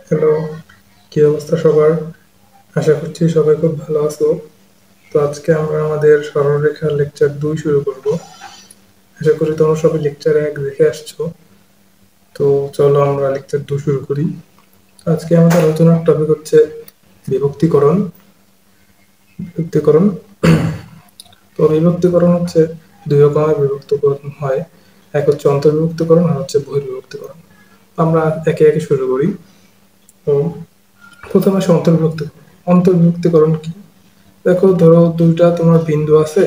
Hello, কি অবস্থা সবার? আশা করছি সবাই খুব ভালো আছো। তো আজকে আমরা আমাদের সরলরেখার লেকচার 2 শুরু করব। আশা করি তোমরা সবাই লেকচার 1 দেখে আসছো। তো চলো আমরা লেকচার 2 শুরু করি। আজকে আমাদের আলোচনার টপিক হচ্ছে বিভক্তিকরণ। বিভক্তিকরণ তো বিভক্তিকরণ হচ্ছে দুই রকমের বিভক্তিকরণ হয়। এক হচ্ছে অন্তর্বিভক্তিকরণ আর হচ্ছে বহির্বিভক্তিকরণ। আমরা একে একে শুরু করি। তো প্রথমে আসে অন্তর্বিভক্তিকরণ। অন্তর্বিভক্তিকরণ কি? দেখো, ধরো দুইটা তোমার বিন্দু আছে,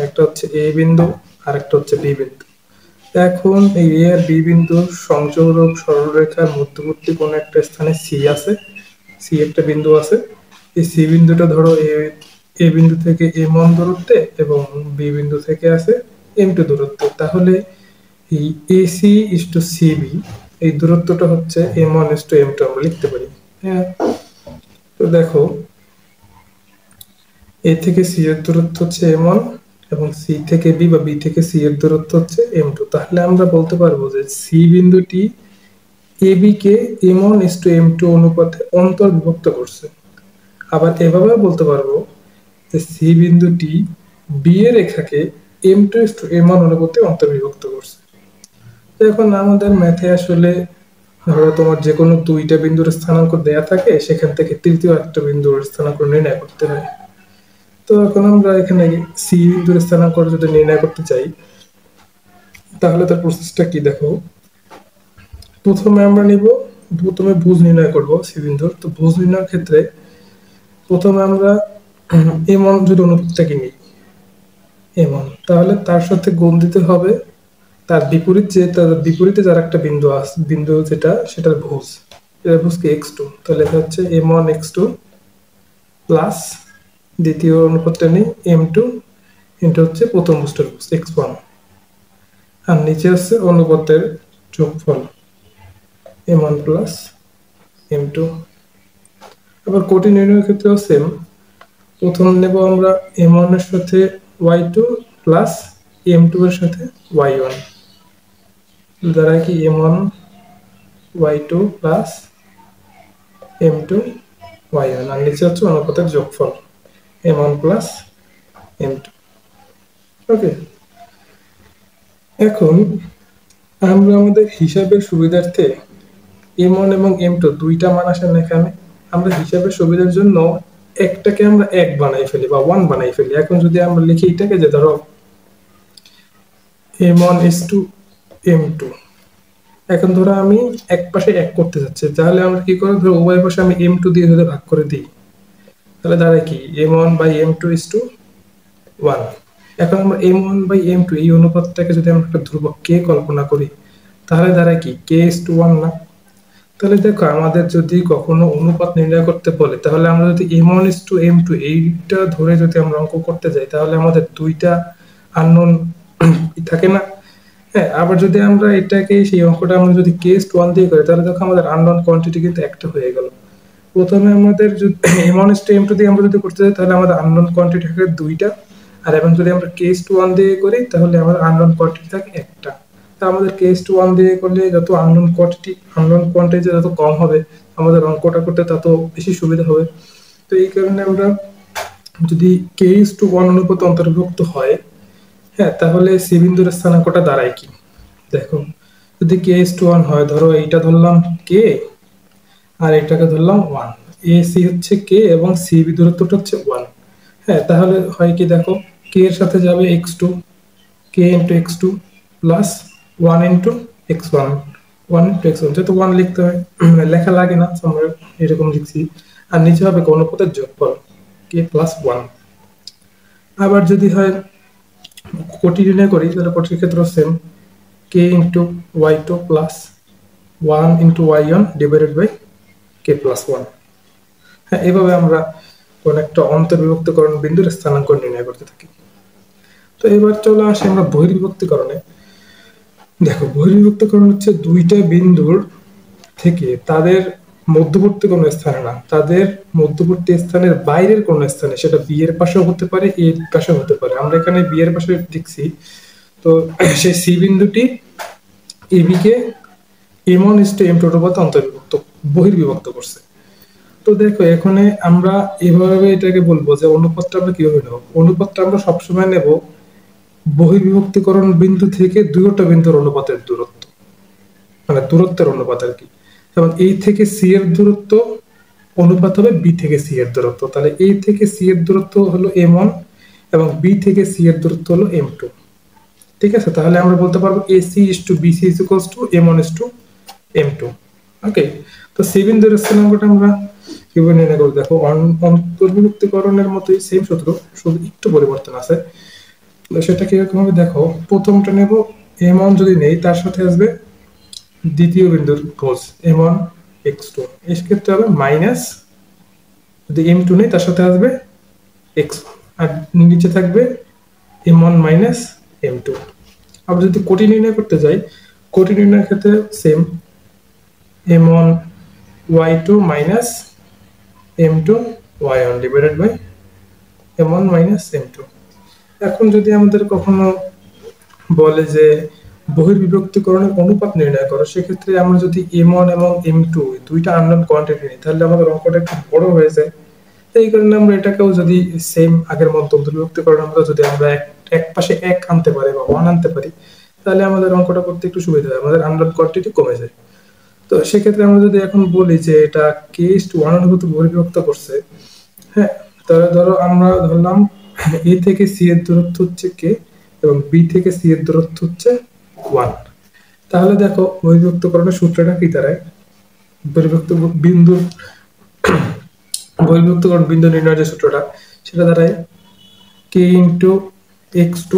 একটা হচ্ছে এ বিন্দু আর একটা হচ্ছে বি বিন্দু। এখন এই এ আর বি বিন্দুর সংযোগরূপ সরলরেখার মধ্যবর্তী কোনো একটা স্থানে সি আছে, সি একটা বিন্দু আছে। এই সি বিন্দুটা ধরো এ বিন্দু থেকে এম ওয়ান দূরত্বে এবং বি বিন্দু থেকে আছে এম টু দূরত্বে। তাহলে এই এসি ইস টু সিবি, এই দূরত্বটা হচ্ছে M one is to M two আমরা লিখতে পারি। হ্যাঁ, তো দেখো, এ থেকে সি এর দূরত্ব হচ্ছে এম ওয়ান এবং সি থেকে বি বা বি থেকে সি এর দূরত্ব হচ্ছে এম টু। তাহলে আমরা বলতে পারবো যে সি বিন্দুটি এ বি কে M one is to M two অনুপাতে অন্তর্বিভক্ত করছে। আবার এভাবে বলতে পারবো যে সি বিন্দুটি বি এর রেখাকে M two is to M one অনুপাতে অন্তর্বিভক্ত করছে। তো এখন আমাদের ম্যাথে আসলে ধরো তোমার যে কোনো দুইটা বিন্দুর স্থানাঙ্ক দেয়া থাকে, সেখান থেকে তৃতীয় একটা বিন্দুর স্থানাঙ্ক নির্ণয় করতে হয়। তো এখন আমরা এখানে সি বিন্দুর স্থানাঙ্ক যদি নির্ণয় করতে চাই, তাহলে তার প্রসেসটা কি দেখো। প্রথমে আমরা নিব, প্রথমে ভুজ নির্ণয় করব সি বিন্দুর। তো ভুজ নির্ণয়ের ক্ষেত্রে প্রথমে আমরা এমন যদি অনুপাতটাকে নিই এমন, তাহলে তার সাথে গুণ দিতে হবে তার বিপরীত, যে তার বিপরীতে যার একটা বিন্দু আছে, বিন্দু যেটা সেটার ভুজ, এটার ভুজ কি এক্স টু। তাহলে এটা হচ্ছে M one X two plus দ্বিতীয় অনুপাতটা নেই এম টু ইন্টু হচ্ছে প্রথম ভুজটার ভুজ এক্স ওয়ান। আর নিচে আছে অনুপাতের যোগফল M one plus M two. আবার কোটি নির্ণয়ের ক্ষেত্রেও সেম। প্রথম নেব আমরা এম ওয়ান এর সাথে Y two plus M two এর সাথে ওয়াই ওয়ান, দ্বারা কি M one Y two plus M two Y one. আর নিচে হচ্ছে অনুপাতের যোগফল M one plus M two. Okay, এখন আমরা আমাদের হিসাবের সুবিধার্থে এম ওয়ান এবং এম টু দুইটা মান আসে না এখানে। আমরা হিসাবের সুবিধার জন্য একটাকে আমরা এক বানাই ফেলি বা ওয়ান বানাই ফেলি। এখন যদি আমরা লিখি এটাকে, যে ধরো M one is to M two. এখন ধরো আমি এক পাশে এক করতে যাচ্ছি, তাহলে আমরা কি করবো, ধরো উভয় পাশে আমি এম টু দিয়ে যদি ভাগ করে দিই, তাহলে দাঁড়ায় কি M one by M two is two one. এখন আমরা M one by M two এই অনুপাতটাকে যদি আমরা একটা ধ্রুবক কে কল্পনা করি, তাহলে দাঁড়ায় কি কে ইস টু ওয়ান না। তাহলে দেখো, আমাদের যদি কখনো অনুপাত নির্ণয় করতে বলে, তাহলে আমরা যদি M one is to M two এইটা ধরে যদি আমরা অঙ্ক করতে যাই, তাহলে আমাদের দুইটা আননোন থাকে না। হ্যাঁ, আবার যদি আমরা এটাকে সেই অঙ্কটা আমরা যদি কেস ওয়ান দিয়ে করি, তাহলে দেখো আমাদের আননোন কোয়ান্টিটি কিন্তু একটা হয়ে গেল। প্রথমে আমাদের যদি M one is to M two দিয়ে আমরা যদি করতে যাই, তাহলে আমাদের আননোন কোয়ান্টিটি থাকে দুইটা। আর এবং যদি আমরা কেস টু ওয়ান দিয়ে করি, তাহলে আমাদের আননোন কোয়ান্টিটি থাকে একটা। তা আমাদের কেস টু ওয়ান দিয়ে করলে যত আননোন কোয়ান্টিটি যত কম হবে, আমাদের অঙ্কটা করতে তত বেশি সুবিধা হবে। তো এই কারণে আমরা যদি কেস টু ওয়ান অনুপাত অন্তর্ভুক্ত হয়, হ্যাঁ, তাহলে সি বিন্দুর স্থানাঙ্কটা দাঁড়ায় কি দেখো। যদি কে ইস টু ওয়ান হয়, ধরো এইটা ধরলাম কে আর এটাকে ধরলাম ওয়ান। এ সি হচ্ছে কে এবং সি বি দূরত্বটা হচ্ছে ওয়ান। হ্যাঁ, তাহলে হয় কি দেখো, কে এর সাথে যাবে X two, K into X two plus one into X one, one into X one. যেহেতু ওয়ান লিখতে হয়, লেখা লাগে না, আমরা এরকম লিখছি। আর নিচে হবে গণপথের যোগফল কে প্লাস ওয়ান। আবার যদি হয় কোটি নির্ণয় করি, তাহলে কোটির ক্ষেত্রে same, K into Y two plus one into Y one divided by K plus one. হ্যাঁ, এভাবে আমরা কোন একটা অন্তর্বিভক্তকরণ বিন্দুর স্থানাঙ্ক নির্ণয় করতে থাকি। তো এবার চলে আসি আমরা বহির্বিভক্তিকরণে। দেখো, বহির্বিভক্তিকরণ হচ্ছে দুইটা বিন্দুর থেকে তাদের মধ্যবর্তী কোনো স্থানে না, তাদের মধ্যবর্তী স্থানের বাইরের কোনো স্থানে, সেটা বি এর পাশেও হতে পারে এ এর পাশেও হতে পারে। আমরা এখানে বি এর পাশে লিখছি। তো সেই সি বিন্দুটি এবি কে M one is to M two অনুপাতে অন্তর্ভুক্ত বহির্বিভক্ত করছে। তো দেখো এখানে আমরা এভাবে এটাকে বলবো যে অনুপাতটা আমরা কিভাবে নেব। অনুপাতটা আমরা সবসময় নেব বহির্বিভক্তিকরণ বিন্দু থেকে দুইটা বিন্দুর অনুপাতের দূরত্ব, মানে দূরত্বের অনুপাত আর কি। যেমন এই থেকে সি এর দূরত্ব অনুপাত হবে বি থেকে সি এর দূরত্ব। তাহলে এ থেকে সি এর দূরত্ব হলো m1 এবং বি থেকে সি এর দূরত্ব হলো m2। ঠিক আছে, তাহলে আমরা বলতে পারবো AC is to BC is equals to M1 is to M2। ওকে, তো সি বিন্দুর স্থানাঙ্কটা আমরা কিভাবে নির্ণয় করব? দেখো অন্তর্বিভক্তিকরণের মতোই সেম সূত্র, শুধু একটু পরিবর্তন আছে। তো সেটা কিরকম হবে দেখো, প্রথমটা নেব M1 যদি নেই তার সাথে আসবে দ্বিতীয় বিন্দুর ভোজ M1 x2, এই ক্ষেত্রে হবে মাইনাস, যদি M2 নেই তার সাথে আসবে x1, আর নিচে থাকবে M1 মাইনাস M2। আমরা যদি কোটি নির্ণয় করতে যাই, কোটি নির্ণয়ের ক্ষেত্রে same M1 y2 minus M2 y1 divided by M1 minus M2। এখন যদি আমাদের কখনো বলে যে বহির্বিভক্তিকরণের অনুপাত নির্ণয় করো, সেক্ষেত্রে আমরা যদি M1 এবং M2 দুইটা আননোন কোয়ান্টিটি নিই তাহলে আমাদের অঙ্কটা একটু বড় হয়ে যায়। এই কারণে আমরা এটাকেও যদি সেম আগের মতো অন্তর্বিভক্তিকরণ আমরা যদি আমরা এক পাশে এক আনতে পারি বা ওয়ান আনতে পারি, তাহলে আমাদের অঙ্কটা করতে একটু সুবিধা হয়, আমাদের আননোন কোয়ান্টিটি কমে যায়। তো সেক্ষেত্রে আমরা যদি এখন বলি যে এটা k:1 অনুপাতে বহির্বিভক্ত করছে, হ্যাঁ, তাহলে ধরো আমরা ধরলাম এ থেকে সি এর দূরত্ব হচ্ছে k এবং বি থেকে সি এর দূরত্ব হচ্ছে 1। তাহলে দেখো বহির্বিভক্তকরণের সূত্রটা কি দাঁড়ায়, বহির্বিভক্ত বিন্দুর বহির্বিভক্তকরণ বিন্দু নির্ণয়ের যে সূত্রটা সেটা দাঁড়ায় k into x2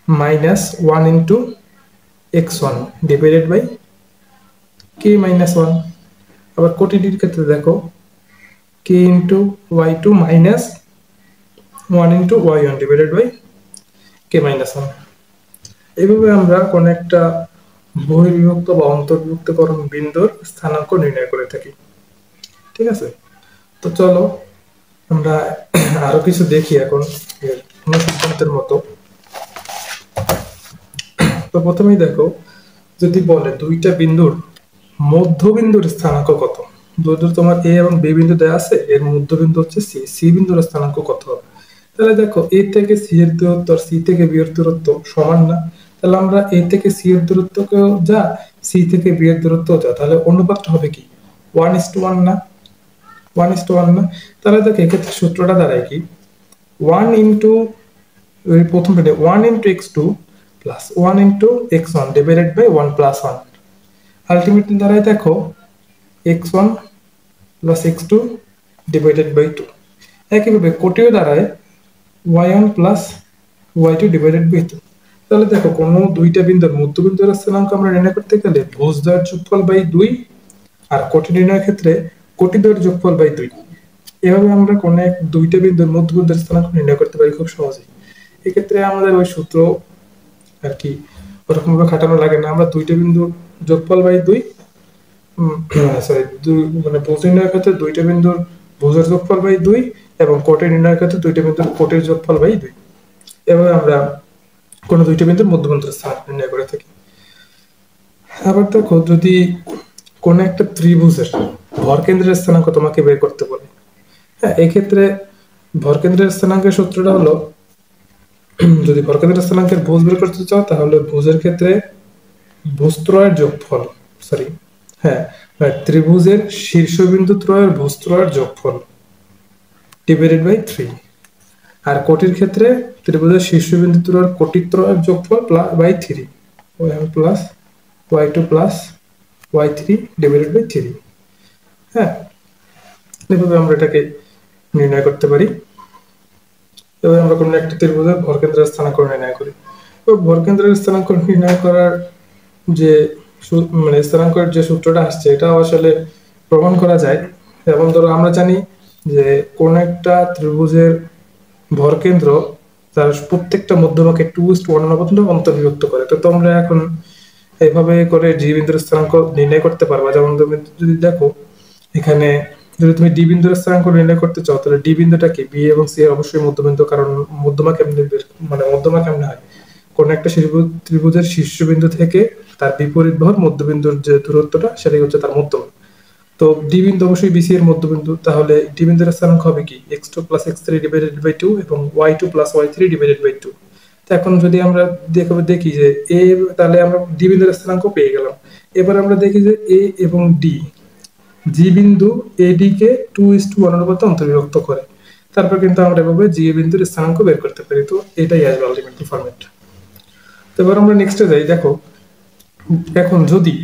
minus 1 into x1 divided by k minus 1। আবার কোটিটির ক্ষেত্রে দেখো k into y2 minus 1 into y1 divided by k minus 1। এইভাবে আমরা কোন একটা বহির্বিভক্ত বা অন্তর্বিভক্তকরণ বিন্দুর স্থানাঙ্ক নির্ণয় করে থাকি। ঠিক আছে, তো চলো আমরা আরো কিছু দেখি এখন অনুসিদ্ধান্তের মতো। তো প্রথমেই দেখো, যদি বলে দুইটা বিন্দুর মধ্যবিন্দুর স্থানাঙ্ক কত, যদি তোমার এ এবং বি বিন্দু দেওয়া আছে, এর মধ্যবিন্দু হচ্ছে সি, সি বিন্দুর স্থানাঙ্ক কত হবে? তাহলে দেখো এ থেকে সি এর দূরত্ব আর সি থেকে বি এর দূরত্ব সমান না, তাহলে আমরা এ থেকে সি এর দূরত্বকেও যা, সি থেকে বি এর দূরত্ব যা, তাহলে অনুপাতটা হবে কি 1:1 না, 1:1 না। তাহলে দেখো এক্ষেত্রে সূত্রটা দাঁড়ায় কি 1 ইন্টু প্রথমটা 1 into x2 plus 1 into x1 divided by 1 plus 1। Ultimately দাঁড়ায় দেখো x1 plus x2 divided by 2। একইভাবে কোটিও দাঁড়ায় y1 plus y2 divided by 2। তাহলে দেখো কোনো দুইটা বিন্দুর মধ্যবিন্দুর স্থানাঙ্ক আমরা নির্ণয় করতে গেলে ভুজদ্বয়ের যোগফল বাই 2 আর কোটি নির্ণয়ের ক্ষেত্রে কোটিদ্বয়ের যোগফল বাই 2। এভাবে আমরা কোনো এক দুইটা বিন্দুর মধ্যবিন্দুর স্থানাঙ্ক নির্ণয় করতে পারি খুব সহজেই। এক্ষেত্রে আমাদের ওই সূত্র আর কি ওরকম ভাবে খাটানো লাগে না, আমরা দুইটা বিন্দুর যোগফল বাই 2, সরি মানে ভুজ নির্ণয়ের ক্ষেত্রে দুইটা বিন্দুর ভুজের যোগফল বাই 2 এবং কোটের নির্ণয়ের ক্ষেত্রে দুইটা বিন্দুর কোটের যোগফল বাই 2। এভাবে আমরা কোনো দুইটা বিন্দুর মধ্যবিন্দুর স্থান নির্ণয় করে থাকি। আবার দেখো যদি কোন একটা ত্রিভুজের ভরকেন্দ্রের স্থানাঙ্ক তোমাকে বের করতে বলে, হ্যাঁ, এক্ষেত্রে ভরকেন্দ্রের স্থানাঙ্কের সূত্রটা হলো, যদি ভরকেন্দ্রের স্থানাঙ্কের ভুজ বের করতে চাও তাহলে ভুজের ক্ষেত্রে ভুজত্রয়ের যোগফল, সরি হ্যাঁ, ত্রিভুজের শীর্ষবিন্দু ত্রয়ের ভুজত্রয়ের যোগফল ডিভাইডেড বাই 3। আর কোটির ক্ষেত্রে ত্রিভুজের শীর্ষবিন্দু ত্রয়ের কোটিত্রয়ের যোগফল by 3, y1 plus y2 plus y3 divided by 3। হ্যাঁ, এভাবে আমরা এটাকে নির্ণয় করতে পারি। এবার আমরা কোনো একটা ত্রিভুজের ভরকেন্দ্রের স্থানাঙ্ক নির্ণয় করি। তো ভরকেন্দ্রের স্থানাঙ্ক নির্ণয় করার যে মানে স্থানাঙ্কের যে সূত্রটা আসছে এটা আসলে প্রমাণ করা যায়। যেমন ধরো আমরা জানি যে কোন একটা ত্রিভুজের ভরকেন্দ্র তার প্রত্যেকটা মধ্যভাগে 2:1 অনুপাতে অন্তর্বিভক্ত করে। তো তোমরা এখন এইভাবে করে ডি বিন্দুর স্থানাঙ্ক নির্ণয় করতে পারবা। যেমন তুমি যদি দেখো এখানে যদি তুমি ডি বিন্দুর স্থানাঙ্ক নির্ণয় করতে চাও তাহলে ডি বিন্দুটা কি, বি এবং সি এর অবশ্যই মধ্যবিন্দু, কারণ মধ্যমা কেমনে মানে মধ্যমা কেমনে হয়, কোন একটা ত্রিভুজের শীর্ষবিন্দু থেকে তার বিপরীত বাহুর মধ্যবিন্দুর যে দূরত্বটা সেটাই হচ্ছে তার মধ্যমা। তো ডি বিন্দু অবশ্যই বিসি এর মধ্যবিন্দু, তাহলে ডি বিন্দুর স্থানাঙ্ক হবে কি x2 plus x3 divided by 2 এবং y2 plus y3 divided by 2। তো এখন যদি আমরা দেখি যে এ, তাহলে আমরা ডি বিন্দুর স্থানাঙ্ক পেয়ে গেলাম। এবার আমরা দেখি যে এ এবং ডি, জি বিন্দু এডি কে 2:1 অনুপাতে অন্তর্বিভক্ত করে, তারপর কিন্তু আমরা এভাবে জি বিন্দুর স্থানাঙ্ক বের করতে পারি। তো এটাই আসবে আলটিমেটলি ফরম্যাট। তো এবার আমরা নেক্সটে যাই। দেখো এখন যদি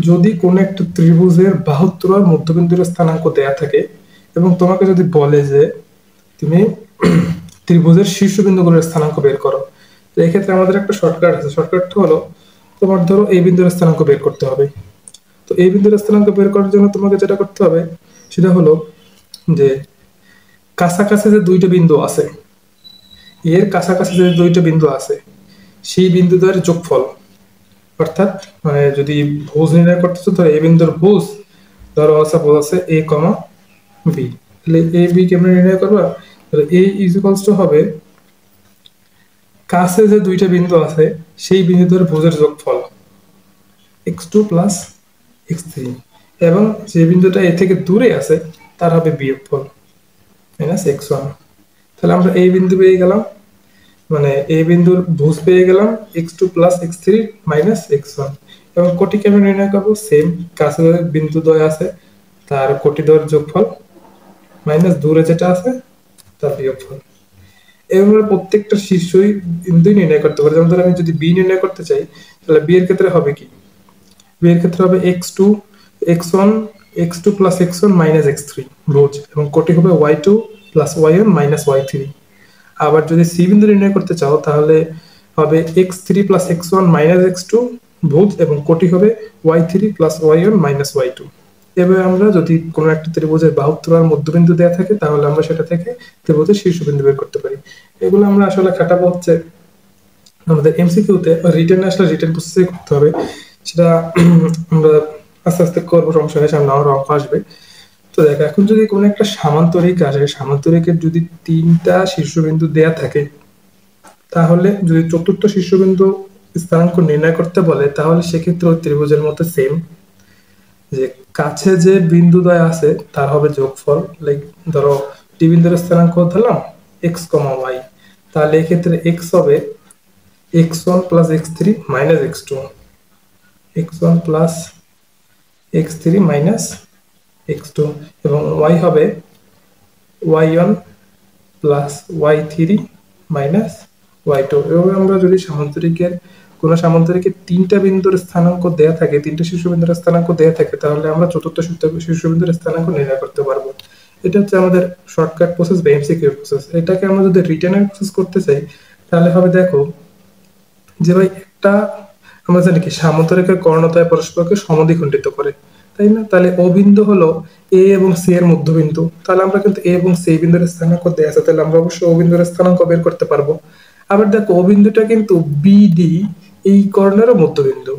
যদি কোনো একটা ত্রিভুজের বাহুত্তর আর মধ্যবিন্দুর স্থানাঙ্ক দেয়া থাকে এবং তোমাকে যদি বলে যে তুমি ত্রিভুজের শীর্ষবিন্দুগুলোর স্থানাঙ্ক বের করো, তো এক্ষেত্রে আমাদের একটা শর্টকাট আছে। শর্টকাটটা হলো তোমার ধরো এই বিন্দুর স্থানাঙ্ক বের করতে হবে। তো এই বিন্দুর স্থানাঙ্ক বের করার জন্য তোমাকে যেটা করতে হবে সেটা হলো যে কাছাকাছি যে দুইটা বিন্দু আছে, এর কাছাকাছি যে দুইটা বিন্দু আছে সেই বিন্দুদের যোগফল, অর্থাৎ মানে যদি ভুজ নির্ণয় করতেছো, ধরো এই বিন্দুর ভুজ ধরো সাপোজ আছে এ কমা বি, তাহলে এ বি কেমনে নির্ণয় করবা? তাহলে এ ইজ ইকুয়ালস টু হবে কাছে যে দুইটা বিন্দু আছে সেই বিন্দুদের ভুজের যোগফল x2 প্লাস x3, এবং যে বিন্দুটা এ থেকে দূরে আছে তার হবে বিয়োগফল মাইনাস x1। তাহলে আমরা এই বিন্দু পেয়ে গেলাম, মানে এই বিন্দুর ভুজ পেয়ে গেলাম x2 plus x3 minus x1। এবং কোটিকে আমি নির্ণয় করবো সেম, কাছে যে বিন্দু দ্বয় আছে তার কোটি দ্বয়ের যোগফল মাইনাস দূরে যেটা আছে তার বিয়োগফল। এবং আমরা প্রত্যেকটা শীর্ষই বিন্দুই নির্ণয় করতে পারি। যেমন ধরো আমি যদি বি নির্ণয় করতে চাই, তাহলে বি এর ক্ষেত্রে হবে কি? বি এর ক্ষেত্রে হবে x2 x1 x2 plus x1 minus x3 রোজ, এবং কোটি হবে y2 plus y1 minus y3। আবার যদি সি বিন্দু নির্ণয় করতে চাও তাহলে হবে x3 plus x1 minus x2 ভুজ, এবং কোটি হবে y3 plus y1 minus y2। এভাবে আমরা যদি কোনো একটা ত্রিভুজের বাহুত্তর আর মধ্যবিন্দু দেওয়া থাকে তাহলে আমরা সেটা থেকে ত্রিভুজের শীর্ষবিন্দু বের করতে পারি। এগুলো আমরা আসলে খাটাবো হচ্ছে আমাদের এমসিকিউতে, রিটেন আসলে রিটেন প্রসেসে করতে হবে। সেটা আমরা আস্তে আস্তে করবো, সমস্যা হয়, সামনে আরো অঙ্ক আসবে। তো দেখো এখন যদি কোনো একটা সামান্তরিক আসে, সামান্তরিকের যদি তিনটা শীর্ষবিন্দু দেয়া থাকে, তাহলে যদি চতুর্থ শীর্ষবিন্দু স্থানাঙ্ক নির্ণয় করতে বলে তাহলে সেক্ষেত্রে ওই ত্রিভুজের মধ্যে সেম যে কাছে যে বিন্দুদ্বয় আছে তার হবে যোগফল। লাইক ধরো টি বিন্দুর স্থানাঙ্ক ধরলাম এক্স কমা ওয়াই, তাহলে এক্ষেত্রে এক্স হবে x1 plus x3 minus x2, x1 plus x3 minus x2, এবং y হবে y1 plus y3 minus y2। এভাবে আমরা যদি সামান্তরিকের কোন সামান্তরিকের তিনটা বিন্দুর স্থানাঙ্ক দেয়া থাকে, তিনটা শীর্ষবিন্দুর স্থানাঙ্ক দেয়া থাকে, তাহলে আমরা চতুর্থ শীর্ষবিন্দুর স্থানাঙ্ক নির্ণয় করতে পারবো। এটা হচ্ছে আমাদের শর্টকাট প্রসেস বা এমসিকিউ প্রসেস। এটাকে আমরা যদি রিটেনের প্রসেস করতে চাই তাহলে হবে দেখো যে ভাই একটা আমরা জানি কি সামান্তরিকের কর্ণদ্বয় পরস্পরকে সমদ্বিখণ্ডিত করে, তাই না? তাহলে ও বিন্দু হলো এ এবং সি এর মধ্যবিন্দু, তাহলে আমরা কিন্তু এ এবং সি বিন্দুর স্থানাঙ্ক দেয়া আছে, তাহলে আমরা অবশ্যই ও বিন্দুর স্থানাঙ্ক বের করতে পারবো। আবার দেখো ও বিন্দুটা কিন্তু বিডি এই কর্ণেরও মধ্যবিন্দু,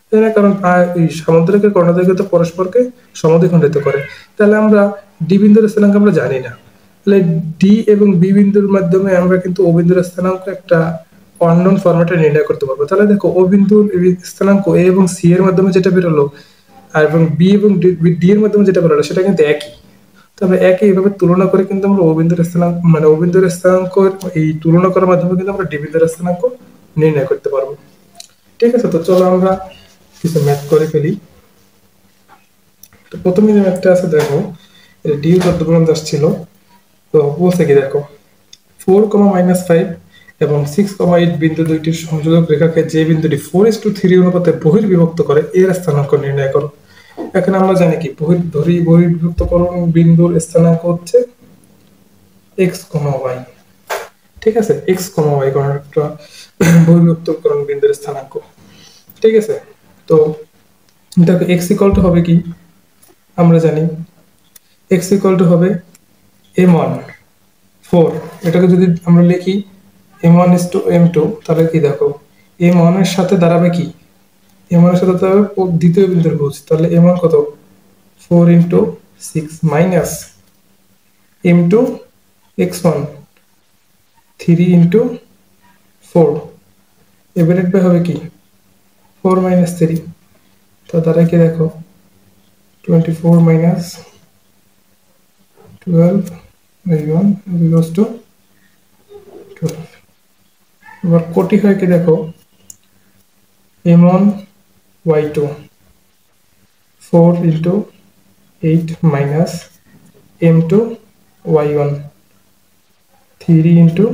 তাই না? কারণ এই সামান্তরিকের কর্ণদ্বয় কিন্তু পরস্পরকে সমদ্বিখণ্ডিত করে। তাহলে আমরা ডি বিন্দুর স্থানাঙ্ক আমরা জানি না, তাহলে ডি এবং বি বিন্দুর মাধ্যমে আমরা কিন্তু ও বিন্দুর স্থানাঙ্ক একটা অননোন ফরম্যাটে নির্ণয় করতে পারবো। তাহলে দেখো ও বিন্দুর স্থানাঙ্ক এ এবং সি এর মাধ্যমে যেটা বেরোলো আর এবং বি এবং ডি এর মাধ্যমে যেটা বেরোলো সেটা কিন্তু একই। তবে একই এইভাবে তুলনা করে কিন্তু আমরা ও বিন্দুর স্থানাঙ্ক মানে ও বিন্দুর স্থানাঙ্ক এই তুলনা করার মাধ্যমে কিন্তু আমরা ডি বিন্দুর স্থানাঙ্ক নির্ণয় করতে পারবো। ঠিক আছে, তো চলো আমরা কিছু ম্যাথ করে ফেলি। তো প্রথমে যে ম্যাথটা আছে দেখো, এটা ডি চট্টগ্রাম আসছিল। তো বলছে কি দেখো 4, -5 এবং 6, 8 বিন্দু দুইটির সংযোজক রেখাকে যে বিন্দুটি 4:3 অনুপাতে বহির্বিভক্ত করে এর স্থানাঙ্ক নির্ণয় করো। এখন আমরা জানি কি বহির্বিভক্তকরণ বিন্দুর স্থানাঙ্ক হচ্ছে x, y। ঠিক আছে, x, y কোন একটা বহির্বিভক্তকরণ বিন্দুর স্থানাঙ্ক। ঠিক আছে, তো দেখো x ইকুয়াল টু হবে কি আমরা জানি x ইকুয়াল টু হবে m1 4, এটাকে যদি আমরা লিখি m1 is to m2, তাহলে কি দেখো m1 এর সাথে দাঁড়াবে কি m1 এর সাথে দাঁড়াবে দ্বিতীয় বিন্দুর ভুজ, তাহলে m1 কত 4 into 6 minus m2 x1 3 into 4, divided by হবে কি 4 - 3, তো তাহলে কি দেখো 24 minus 12 by 1 is equals to 12. এবার কোটি হয় কি দেখো, m1 y2 4 into 8 minus m2 y1 3 into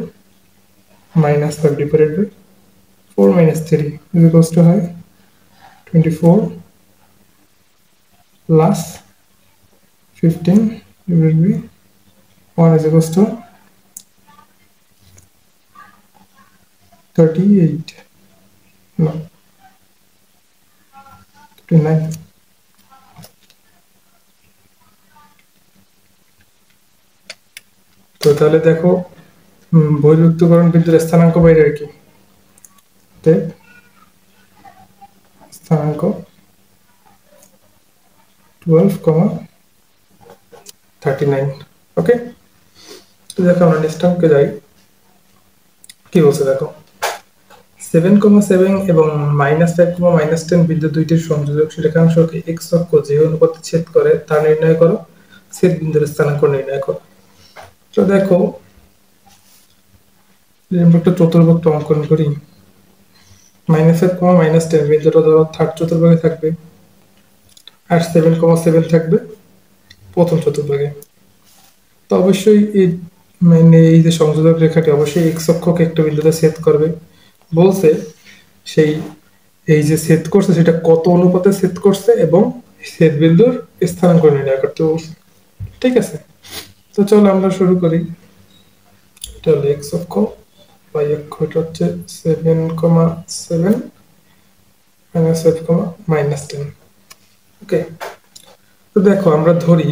minus 5 divided by 4 minus 3 is equals to হয় 24 plus 15 divided by 1 is equals to 38, no, 59. তো তাহলে দেখো বহির্ভুক্তকরণ বিন্দুর স্থানাঙ্ক বাইরে কি স্থানাঙ্ক 12,39. ওকে, তো দেখো আমরা নেক্সট অঙ্কে যাই। কি বলছে দেখো, 7,7 এবং -5, -10 বিন্দু দুইটির সংযোজক রেখাংশকে x অক্ষ যে অনুপাতে ছেদ করে তা নির্ণয় করো, ছেদ বিন্দুর স্থানাঙ্ক নির্ণয় করো। তো দেখো আমরা একটা চতুর্ভুজ অঙ্কন করি। -5, -10 বিন্দুটা ধরো থার্ড চতুর্ভাগে থাকবে, আর 7,7 থাকবে প্রথম চতুর্ভাগে। তো অবশ্যই এই যে সংযোজক রেখাটি অবশ্যই x অক্ষকে একটা বিন্দুতে ছেদ করবে। বলছে সেই এই যে ছেদ করছে সেটা কত অনুপাতে ছেদ করছে এবং ছেদ বিন্দুর স্থানাঙ্ক নির্ণয় করতে বলছে। ঠিক আছে, তো চলো আমরা শুরু করি। এটা হলো x অক্ষ, y অক্ষ এটা হচ্ছে 7,7 -5, -10। ওকে, তো দেখো আমরা ধরি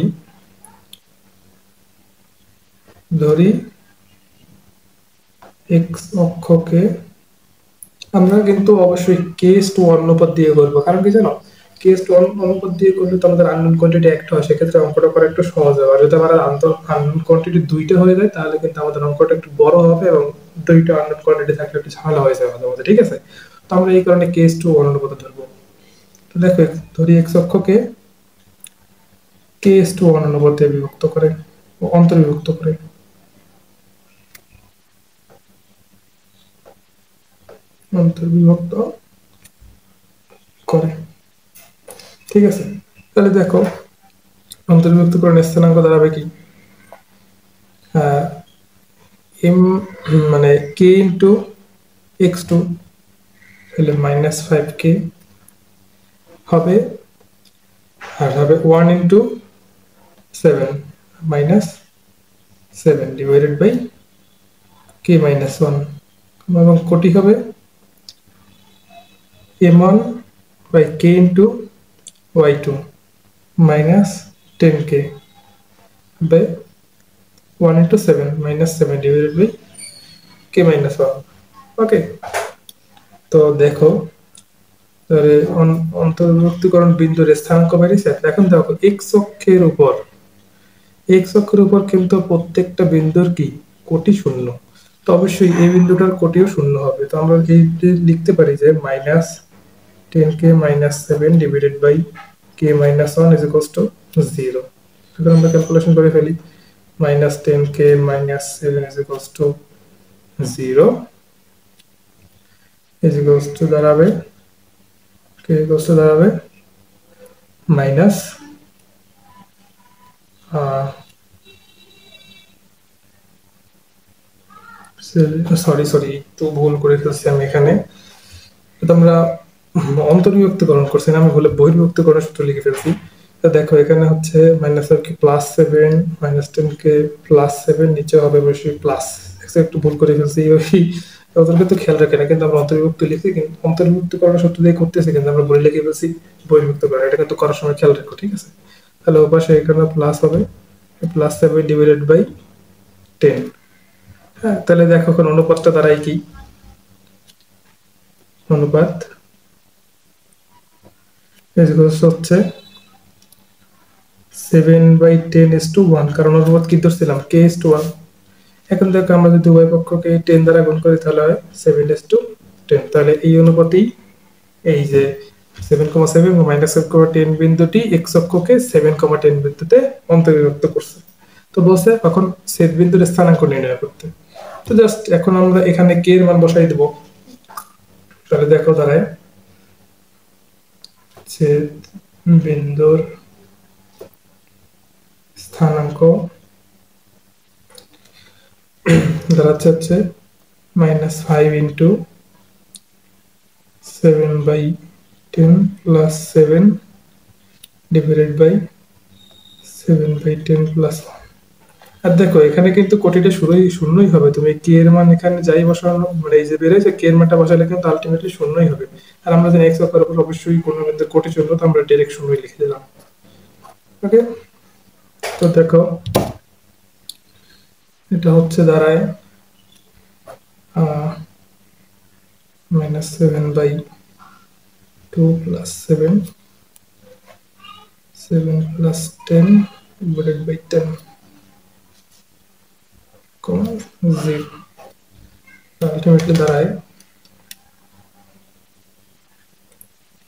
x অক্ষকে আমরা কিন্তু অবশ্যই k:1 অনুপাত দিয়ে করবো, কারণ কি জানো, k:1 অনুপাত দিয়ে করলে তো আমাদের আননোন কোয়ান্টিটি একটা হয়, সেক্ষেত্রে অঙ্কটা করা একটু সহজ হবে। আর যদি আমার আননোন কোয়ান্টিটি দুইটা হয়ে যায় তাহলে কিন্তু আমাদের অঙ্কটা একটু বড় হবে এবং দুইটা আননোন কোয়ান্টিটি থাকলে একটু ঝামেলা হয়ে যায় মাঝে মাঝে। ঠিক আছে, তো আমরা এই কারণে k:1 অনুপাত ধরবো। তো দেখো ধরি x অক্ষকে k:1 অনুপাতে বিভক্ত করে অন্তর্বিভক্ত করে, অন্তর্বিভক্ত করে। ঠিক আছে, তাহলে দেখো অন্তর্বিভক্তকরণের স্থানাঙ্ক দাঁড়াবে কি, m মানে k ইন্টু x2 তাহলে -5k হবে, আর হবে 1 ইন্টু 7 -7 ডিভাইডেড বাই k-1 এবং কোটি হবে m1 by k into y2 -10k by 1 into 7 -7 divided by k-1। ওকে, তো দেখো অন্তর্ভুক্তিকরণ বিন্দুর স্থানাঙ্ক বেরিয়েছে। এখন দেখো x অক্ষের উপর কিন্তু প্রত্যেকটা বিন্দুর কি কোটি শূন্য, তো অবশ্যই এই বিন্দুটার কোটিও শূন্য হবে। তো আমরা এই লিখতে পারি যে -10k -7 divided by k-1 is equals to 0। সুতরাং আমরা ক্যালকুলেশন করে ফেলি, -10k -7 is equals to 0 is equals to দাঁড়াবে k equals to দাঁড়াবে মাইনাস সরি তো ভুল করে ফেলছি আমি এখানে। তো আমরা অন্তর্বিভক্তকরণ করছি না, আমি ভুলে বহির্ভুক্তকরণ সূত্র লিখে ফেলছি। তো দেখো এখানে হচ্ছে -7 -10k +7 নিচে হবে অবশ্যই প্লাস, একটু ভুল করে ফেলছি ওই ওদেরকে তো খেয়াল রাখে না, কিন্তু আমরা অন্তর্ভুক্ত লিখছি, কিন্তু অন্তর্ভুক্তকরণ সূত্র দিয়ে করতেছি কিন্তু আমরা বলে লিখে ফেলছি বহির্ভুক্তকরণ, এটা কিন্তু করার সময় খেয়াল রাখো। ঠিক আছে, তাহলে ওপাশে এখানে প্লাস হবে +7 ডিভাইডেড বাই 10। হ্যাঁ, তাহলে দেখো এখন অনুপাতটা দাঁড়ায় কি, অনুপাত হচ্ছে 7/10:1, কারণ অনুপাত কি ধরছিলাম k:1। এখন দেখো আমরা যদি উভয় পক্ষকে 10 দ্বারা গুণ করি তাহলে হয় 7:10, তাহলে এই অনুপাতেই এই যে 7,7 ও -7,10 বিন্দুটি এক্স অক্ষকে 7,10 বিন্দুতে অন্তর্ভুক্ত করছে। তো বলছে এখন ছেদ বিন্দুর স্থানাঙ্ক নির্ণয় করতে। তো জাস্ট এখন আমরা এখানে কে এর মান বসাই দেব। তাহলে দেখো দাঁড়ায় ছেদ বিন্দুর স্থানাঙ্ক দাঁড়াচ্ছে হচ্ছে -5 into 7/10 plus 7 divided by 7/10 plus 1। আর দেখো এখানে কিন্তু কোটিটা শুরুই শূন্যই হবে, তুমি কে এর মান এখানে যাই বসানো মানে এই যে বেরোয় কে এর মানটা বসালে কিন্তু আলটিমেটলি শূন্যই হবে। আর আমরা জানি এক্স অক্ষের উপর অবশ্যই কোনো বিন্দুর কোটি শূন্য, তো আমরা ডাইরেক্ট শূন্যই লিখে দিলাম। ওকে, তো দেখো এটা হচ্ছে দাঁড়ায় -7/2 প্লাস 7 7 প্লাস 10 ডিভাইডেড বাই 10 0। আলটিমেটলি দাঁড়ায়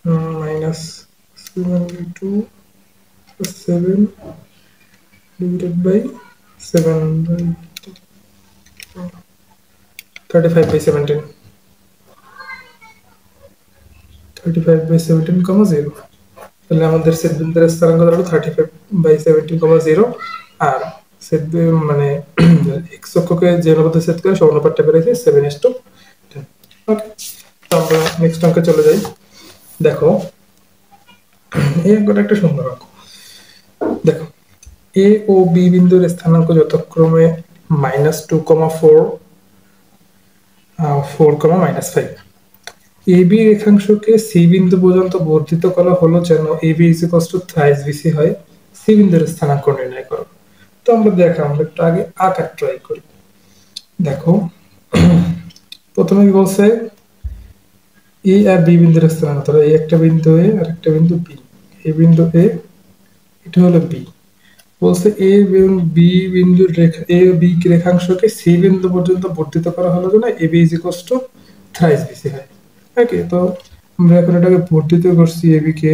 -7/2 plus 7 divided by 7 by 35/17 35/17, 0। তাহলে আমাদের সেট বিন্দুর স্থানাঙ্ক দাঁড়ালো 35/17, 0। আর সেট মানে এক্স অক্ষকে যে অনুপাতে সেট করে সেই অনুপাতটা বেড়েছে 7:10। ওকে, তো আমরা নেক্সট অঙ্কে চলে যাই। দেখো এই অঙ্কটা একটা সুন্দর অঙ্ক। দেখো এ ও বি বিন্দুর স্থানাঙ্ক যথাক্রমে -2,4 4, -5। এবি রেখাংশকে সি বিন্দু পর্যন্ত বর্ধিত করা হলো যেন এবি থ্রাইস বিসি হয়। সি বিন্দুর স্থানাঙ্ক নির্ণয় করো। তো আমরা একটু আগে আঁকার ট্রাই করি। দেখো প্রথমে কি বলছে, এ আর বি বিন্দুর স্থানাঙ্ক, ধরো এই একটা বিন্দু এ আর একটা বিন্দু বি। এই বিন্দু এ, এটা হলো বি। বলছে এ এবং বি বিন্দুর রেখা এ বি রেখাংশকে সি বিন্দু পর্যন্ত বর্ধিত করা হলো যেন এ বি থ্রাইস বিসি হয়। ওকে, তো আমরা এখন এটাকে বর্ধিত করছি, এ বি কে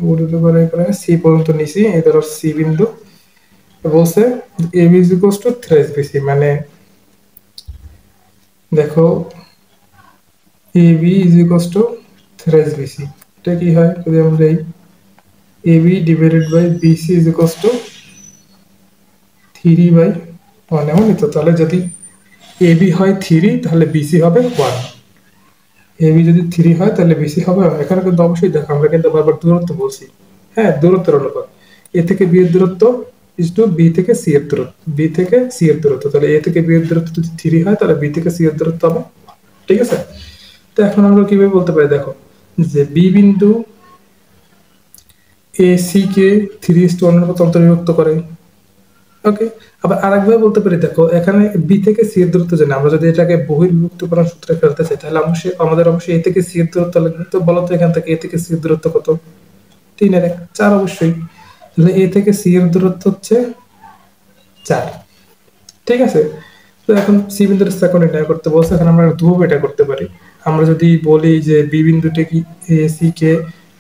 বর্ধিত করে সি পর্যন্ত নিছি। এই ধরো সি বিন্দু বলছে এ বি থ্রাইস বিসি, মানে দেখো এ বি থ্রাইস বিসি, এটা কি হয় যদি আমরা এই A B divided by BC 3/1 এমন নিত। তাহলে যদি এ বি হয় 3 তাহলে বিসি হবে 1। এ বি যদি 3 হয় তাহলে বিসি হবে 1। এখানে কিন্তু অবশ্যই দেখো আমরা কিন্তু বারবার দূরত্ব বলছি। হ্যাঁ, দূরত্বের অনুপাত, এ থেকে বি এর দূরত্ব ইজ টু বি থেকে সি এর দূরত্ব, বি থেকে সি এর দূরত্ব। তাহলে এ থেকে বি এর দূরত্ব যদি 3 হয় তাহলে বি থেকে সি এর দূরত্ব হবে। ঠিক আছে, তো এখন আমরা কিভাবে বলতে পারি, দেখো যে বি বিন্দু এ সি কে 3:1 এর মতো অন্তর্ভুক্ত করে। ওকে, আবার আরেকভাবে বলতে পারি, দেখো এখানে বি থেকে সি এর দূরত্ব জানি, আমরা যদি এটাকে বহির্বিভক্তকরণ সূত্রে ফেলতে চাই তাহলে আমাদের অবশ্যই এ থেকে সি এর দূরত্ব লাগবে। তো বলো তো এখান থেকে এ থেকে সি এর দূরত্ব কত? 3 এর 1 4 অবশ্যই। তাহলে এ থেকে সি এর দূরত্ব হচ্ছে 4। ঠিক আছে, তো এখন সি বিন্দুর স্থানাঙ্ক নির্ণয় করতে বলছে। এখন আমরা দুভাবে এটা করতে পারি। আমরা যদি বলি যে বি বিন্দুটি কি এ সি কে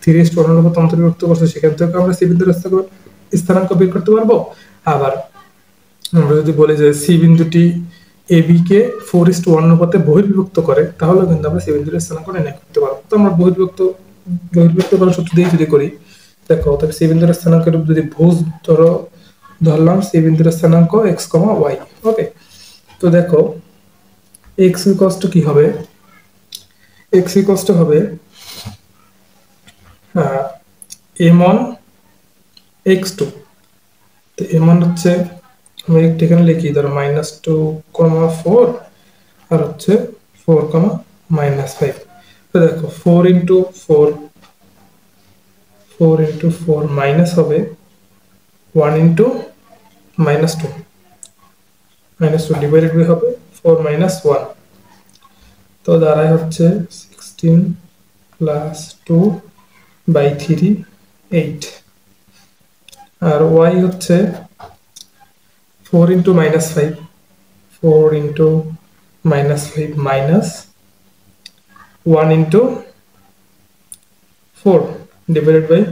3:1 অনুপাতে অন্তর্ভুক্ত করছে, সেখান থেকে আমরা সি বিন্দুর স্থানাঙ্ক বের করতে পারবো। আবার আমরা যদি বলি যে সি বিন্দুটি এ বি কে 4:1 অনুপাতে বহির্বিভক্ত করে, তাহলে কিন্তু আমরা সি বিন্দুর স্থানাঙ্ক নির্ণয় করতে পারবো। তো আমরা বহির্বিভক্তকরণ সূত্র দিয়ে যদি করি, দেখো তাহলে সি বিন্দুর স্থানাঙ্কের যদি ভুজ ধরলাম সি বিন্দুর স্থানাঙ্ক এক্স কমা ওয়াই। ওকে, তো দেখো এক্স ইকুয়ালস টু কি হবে, এক্স ইকুয়ালস টু হবে m1 x2। তো m1 হচ্ছে, আমি এখানে লিখি ধরো -2,4 আর হচ্ছে 4,-5। তো দেখো 4 মাইনাস হবে 1 ইন্টু -2, -2 ডিভাইডেড বাই হবে 4 - 1। তো দাঁড়ায় হচ্ছে 16 প্লাস 2/3 8। আর y হচ্ছে 4 into -5, 4 into -5 minus 1 into 4 divided by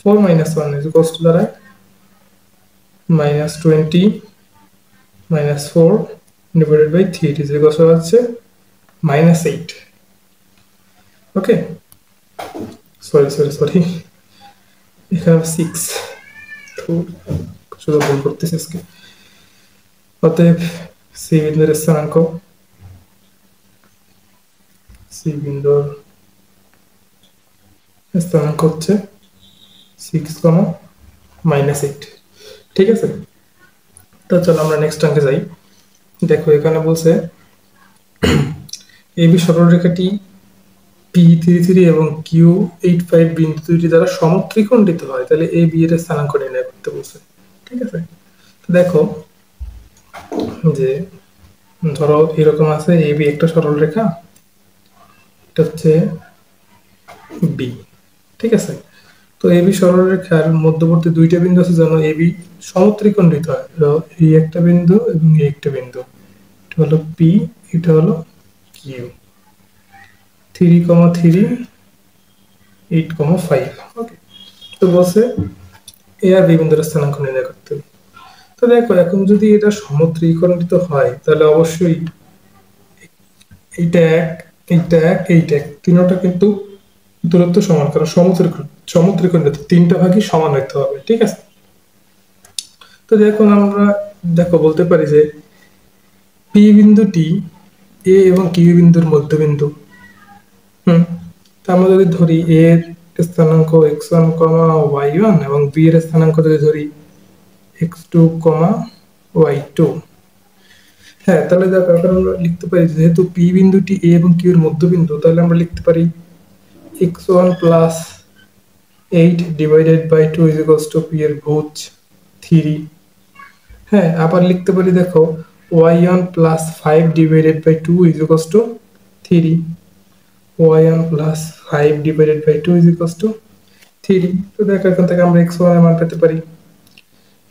4 minus 1 is equals to দাঁড়ায় -20 minus 4 divided by 3 is equals to হচ্ছে -8। ওকে, সরি সরি সরি, এখানে 6 শুধু ভুল করতেছি আজকে। অতএব সি বিন্দুর স্থানাঙ্ক, সি বিন্দুর স্থানাঙ্ক হচ্ছে 6, -8। ঠিক আছে, তো চলো আমরা নেক্সট অঙ্কে যাই। দেখো এখানে বলছে এবি সরলরেখাটি P33 এবং Q85 বিন্দু দুইটি দ্বারা সমত্রিকোণিত হয়, তাহলে এ বি এর স্থানাঙ্ক নির্ণয় করতে বলছে। ঠিক আছে, তো দেখো যে ধরো এরকম আছে এ বি একটা সরলরেখা, এটা হচ্ছে বি। ঠিক আছে, তো এবি সরলরেখার মধ্যবর্তী দুইটা বিন্দু আছে যেন এবি সমত্রিকোণিত হয়, এই একটা বিন্দু এবং এই একটা বিন্দু, এটা হলো পি, এটা হলো কিউ। 3,3 8,5। ওকে, তো বলছে এ আর বি বিন্দুর স্থানাঙ্ক নির্ণয় করতে হবে। তো দেখো এখন যদি এটা সমত্রিকোণিত হয় তাহলে অবশ্যই এইটা এক, এইটা এক, এইটা এক, তিনটা কিন্তু দূরত্ব সমান, কারণ সমত্রিকোণিত তিনটা ভাগই সমান হইতে হবে। ঠিক আছে, তো দেখুন আমরা দেখো বলতে পারি যে পি বিন্দুটি এ এবং কিউ বিন্দুর মধ্যবিন্দু। আমরা যদি ধরি এ এর স্থানাঙ্ক x1, y1 এবং বি এর স্থানাঙ্ক যদি ধরি x2, y2। হ্যাঁ, তাহলে দেখো এখন আমরা লিখতে পারি যেহেতু পি বিন্দুটি এ এবং কিউ এর মধ্যবিন্দু, তাহলে আমরা লিখতে পারি x1 plus 8 divided by 2 is equals to P এর ভুজ 3। হ্যাঁ, আবার লিখতে পারি দেখো y1 plus 5 divided by 2 is equals to 3, y1 plus 5 divided by 2 is equals to 3। তো দেখো এখান থেকে আমরা x1 এর মান পেতে পারি,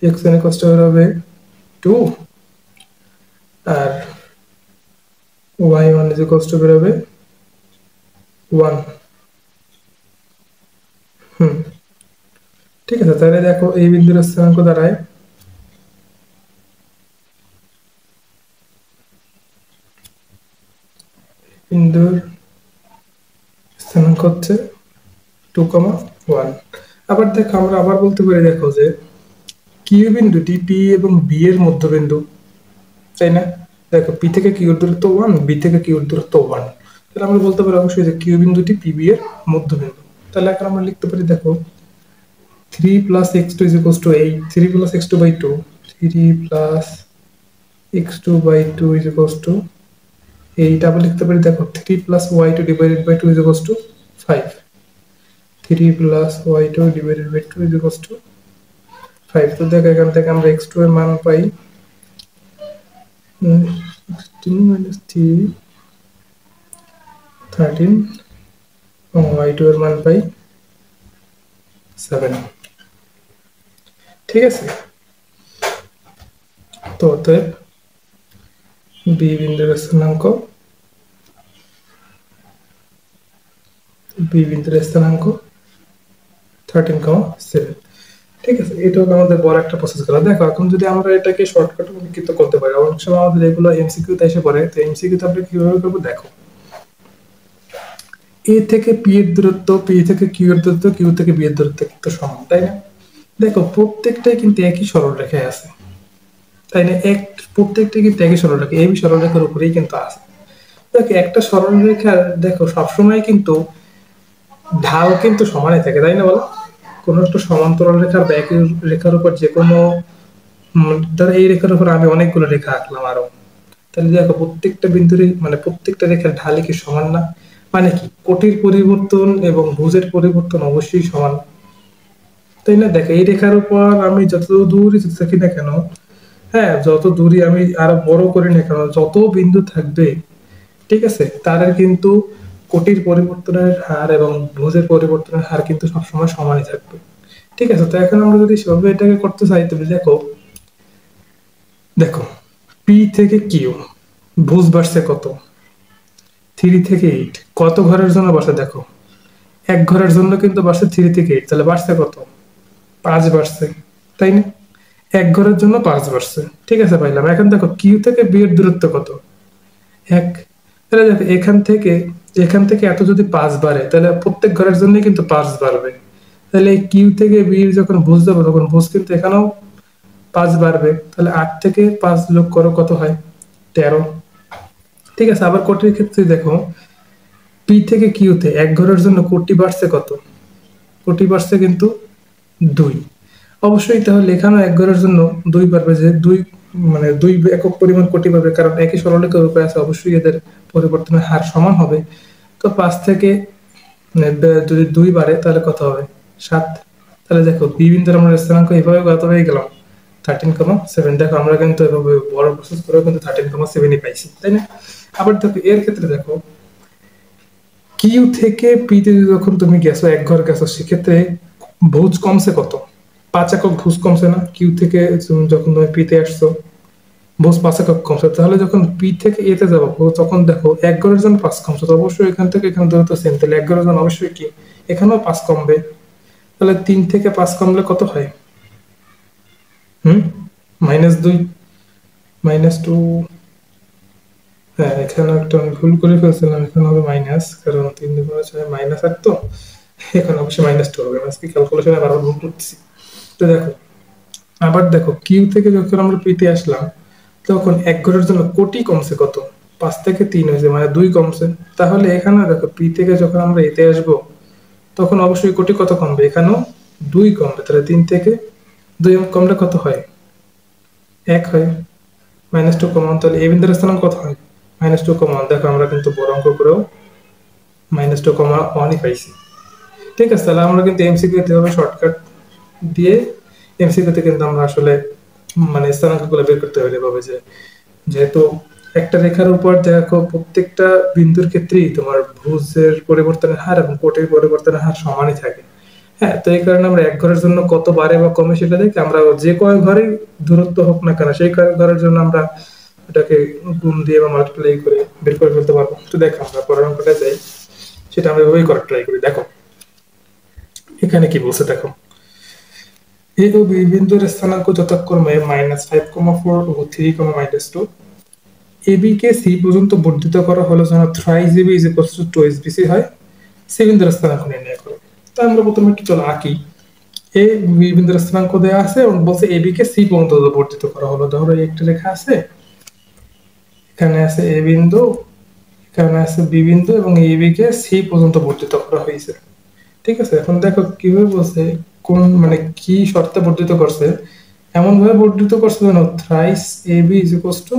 x1 ইকুয়ালস টু হবে 2 আর y1 ইজ ইকুয়ালস টু হবে 1। ঠিক আছে, তাহলে দেখো এই বিন্দুর স্থানাঙ্ক দাঁড়ায় বিন্দুর স্থানাঙ্ক হচ্ছে 2,1। আবার দেখো আমরা আবার বলতে পারি দেখো যে কিউ বিন্দুটি পি এবং বি এর মধ্যবিন্দু, তাই না? দেখো পি থেকে কিউর দূরত্ব 1, বি থেকে কিউর দূরত্ব 1, তাহলে আমরা বলতে পারি অবশ্যই যে কিউ বিন্দুটি পি বি এর মধ্যবিন্দু। তাহলে এখন আমরা লিখতে পারি দেখো 3 plus x2 is equals to 8, 3 plus x2 by 2, 3 plus x2 by 2 is equals to 8। আবার লিখতে পারি দেখো 3 plus y2 divided by 2 is equals to 5, 3 plus y2 divided by 2 is equals to 5। তো দেখো এখান থেকে আমরা x2 এর মান পাই 16 minus 3 13 এবং y2 এর মান পাই 7। ঠিক আছে, তো অতএব বি বিন্দুর স্থানাঙ্ক, বি বিন্দুর স্থানাঙ্ক 13,7। ঠিক আছে, এটা হলো আমাদের বড় একটা প্রসেস গেল। দেখো এখন যদি আমরা এটাকে শর্টকাট লিখিত করতে পারি, অনেক সময় আমাদের এগুলো এমসিকিউ তে এসে পড়ে, তো এমসিকিউ তে আমরা কিভাবে করব দেখো এ থেকে পি এর দূরত্ব, পি থেকে কিউ এর দূরত্ব, কিউ থেকে বি এর দূরত্ব কিন্তু সমান, তাই না? দেখো প্রত্যেকটাই কিন্তু একই সরলরেখায় আছে, তাই না? প্রত্যেকটাই কিন্তু একই সরলরেখা, এই সরলরেখার উপরেই কিন্তু আছে। দেখো একটা সরলরেখার দেখো সবসময় কিন্তু ঢাল কিন্তু সমানই থাকে, তাই না? বলো কোন একটা সমান্তরাল রেখার বা একই রেখার উপর যে কোনো ধরো এই রেখার উপর আমি অনেকগুলো রেখা আঁকলাম আরো, তাহলে দেখো প্রত্যেকটা বিন্দুরই মানে প্রত্যেকটা রেখার ঢালই কি সমান না? মানে কি কোটির পরিবর্তন এবং ভুজের পরিবর্তন অবশ্যই সমান, তাই না? দেখো এই রেখার উপর আমি যত দূরই থাকি না কেন, হ্যাঁ যত দূরই আমি আরো বড় করি না কেন, যত বিন্দু থাকবে, ঠিক আছে, তার কিন্তু কোটির পরিবর্তনের হার এবং ভুজের পরিবর্তনের হার কিন্তু সবসময় সমানই থাকবে। ঠিক আছে, তো এখন আমরা যদি সেভাবে এটাকে করতে চাই তবে দেখো দেখো পি থেকে কিউ ভুজ বাড়ছে কত, 3 থেকে 8, কত ঘরের জন্য বাড়ছে দেখো এক ঘরের জন্য কিন্তু বাড়ছে 3 থেকে 8, তাহলে বাড়ছে কত? 5 বাড়ছে, তাই না? এক ঘরের জন্য 5 বাড়ছে, ঠিক আছে পাইলাম। এখন দেখো কিউ থেকে বি এর দূরত্ব কত? 1। তাহলে দেখো এখান থেকে এত যদি 5 বাড়ে, তাহলে প্রত্যেক ঘরের জন্য কিন্তু 5 বাড়বে। তাহলে এই কিউ থেকে বি এর যখন ভুজ দেবো, তখন ভুজ কিন্তু এখানেও 5 বাড়বে। তাহলে 8 থেকে 5 যোগ করো, কত হয়? 13। ঠিক আছে, আবার কোটির ক্ষেত্রে দেখো, পি থেকে কিউতে এক ঘরের জন্য কোটি বাড়ছে কত? কোটি বাড়ছে কিন্তু 2। অবশ্যই তাহলে এখানেও এক ঘরের জন্য 2 বাড়বে, যে 2 মানে 2 একক পরিমাণ কোটি পাবে, কারণ একই সরলরেখার উপরে আছে, অবশ্যই এদের পরিবর্তনের হার সমান হবে। তো 5 থেকে যদি 2 বাড়ে, তাহলে কত হবে? 7। তাহলে দেখো বি বিন্দুর আমরা স্থানাঙ্ক এভাবে কত পেয়ে গেলাম? 13,7। দেখো আমরা কিন্তু এভাবে বড় প্রসেস করে কিন্তু 13,7ই পাইছি, তাই না? আবার দেখো এর ক্ষেত্রে দেখো, কিউ থেকে পিতে যখন তুমি গেছো, এক ঘর গেছো, সেক্ষেত্রে ভুজ কমছে কত? 5 একক ভুজ কমছে না? কিউ থেকে যখন তুমি পিতে আসছো, ভুজ 5 একক কমছে। তাহলে যখন পি থেকে এতে যাবো, তখন দেখো এক ঘরের জন্য 5 কমছে, তো অবশ্যই এখান থেকে এখানে দূরত্ব সেম, তাহলে এক ঘরের জন্য অবশ্যই কি এখানেও 5 কমবে। তাহলে 3 থেকে 5 কমলে কত হয়? হুম, -2, -2। হ্যাঁ, এখানে একটা আমি ভুল করে ফেলছিলাম, এখানে হবে মাইনাস, কারণ 3 দুগুণে 6 -8 তো, এখানে অবশ্যই -2 হবে। আজকে ক্যালকুলেশনে বারবার ভুল করতেছি। তো দেখো, আবার দেখো কিউ থেকে যখন আমরা পিতে আসলাম, তখন এক ঘরের জন্য কোটি কমছে কত? 5 থেকে 3 হয়েছে, মানে 2 কমছে। তাহলে এখানে দেখো পি থেকে যখন আমরা এতে আসবো, তখন অবশ্যই কোটি কত কমবে? এখানেও 2 কমবে। তাহলে 3 থেকে 2 কমলে কত হয়? 1 হয়। -2 কমন, তাহলে এ বিন্দুর স্থানাঙ্ক কত হয়? -2 কমন। দেখো আমরা কিন্তু বড় অঙ্ক করেও -2 কমা 1ই পাইছি। ঠিক আছে, তাহলে আমরা কিন্তু এমসিকিউ তে হবে শর্টকাট দিয়ে, এমসিকিউ তে কিন্তু আমরা আসলে মানে স্থানাঙ্কগুলো বের করতে হবে এভাবে, যে যেহেতু একটা রেখার উপর দেখো প্রত্যেকটা বিন্দুর ক্ষেত্রেই তোমার ভুজের পরিবর্তনের হার এবং কোটের পরিবর্তনের হার সমানই থাকে। হ্যাঁ, তো এই কারণে আমরা এক ঘরের জন্য কত বাড়ে বা কমে সেটা দেখে আমরা যে কয় ঘরেই দূরত্ব হোক না কেন, সেই কয় ঘরের জন্য আমরা এটাকে গুণ দিয়ে বা মাল্টিপ্লাই করে বের করে ফেলতে পারবো। তো দেখো আমরা পরের অঙ্কটা যাই, সেটা আমরা এভাবেই করার ট্রাই করি। দেখো এখানে কি বলছে, দেখো এ ও বি বিন্দুর স্থানাঙ্ক যথাক্রমে -5,4 ও 3,-2। এবি কে সি পর্যন্ত বর্ধিত করা হলো যেন thrice AB is equals to 2SBC হয়। সি বিন্দুর স্থানাঙ্ক নির্ণয় করো। তো আমরা প্রথমে একটু চলো আঁকি। এ বি বিন্দুর স্থানাঙ্ক দেওয়া আছে এবং বলছে এবি কে সি পর্যন্ত বর্ধিত করা হলো। ধরো একটা রেখা আছে, এখানে আছে এ বিন্দু, এখানে আছে বি বিন্দু, এবং এবি কে সি পর্যন্ত বর্ধিত করা হয়েছে। ঠিক আছে, এখন দেখো কিভাবে বলছে, কোন মানে কি শর্তে বর্ধিত করছে? এমন ভাবে বর্ধিত করছে যেন thrice AB is equals to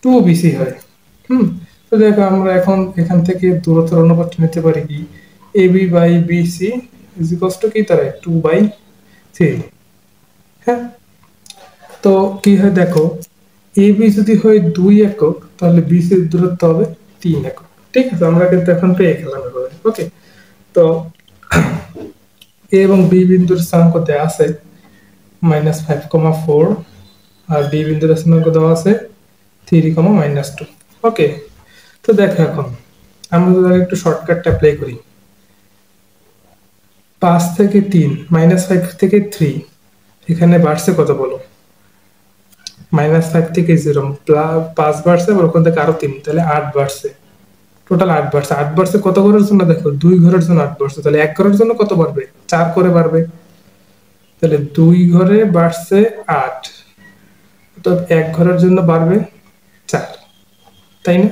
2BC হয়। হুম, তো দেখো আমরা এখন এখান থেকে দূরত্বের অনুপাত নিতে পারি কি, AB by BC is equals to কি তারা 2/3। হ্যাঁ, তো কি হয় দেখো, এবি যদি হয় 2 একক, তাহলে বিসির দূরত্ব হবে 3 একক। ঠিক আছে, আমরা কিন্তু এখন পেয়ে গেলাম এভাবে। ওকে, তো এ এবং বি বিন্দুর স্থানাঙ্ক দেওয়া আছে -5,4, আর বি বিন্দুর স্থানাঙ্ক দেওয়া আছে 3,-2। ওকে, তো দেখো এখন আমরা যদি একটু শর্টকাট অ্যাপ্লাই করি, 5 থেকে 3, -5 থেকে 3, এখানে বাড়ছে কত বলো? -5 থেকে 0, 5 বাড়ছে, আর ওখান থেকে আরো 3, তাহলে 8 বাড়ছে। টোটাল 8 বাড়ছে। 8 বাড়ছে কত ঘরের জন্য? দেখো 2 ঘরের জন্য 8 বাড়ছে, তাহলে এক ঘরের জন্য কত বাড়বে? 4 করে বাড়বে। তাহলে 2 ঘরে বাড়ছে 8, তো এক ঘরের জন্য বাড়বে 4, তাই না?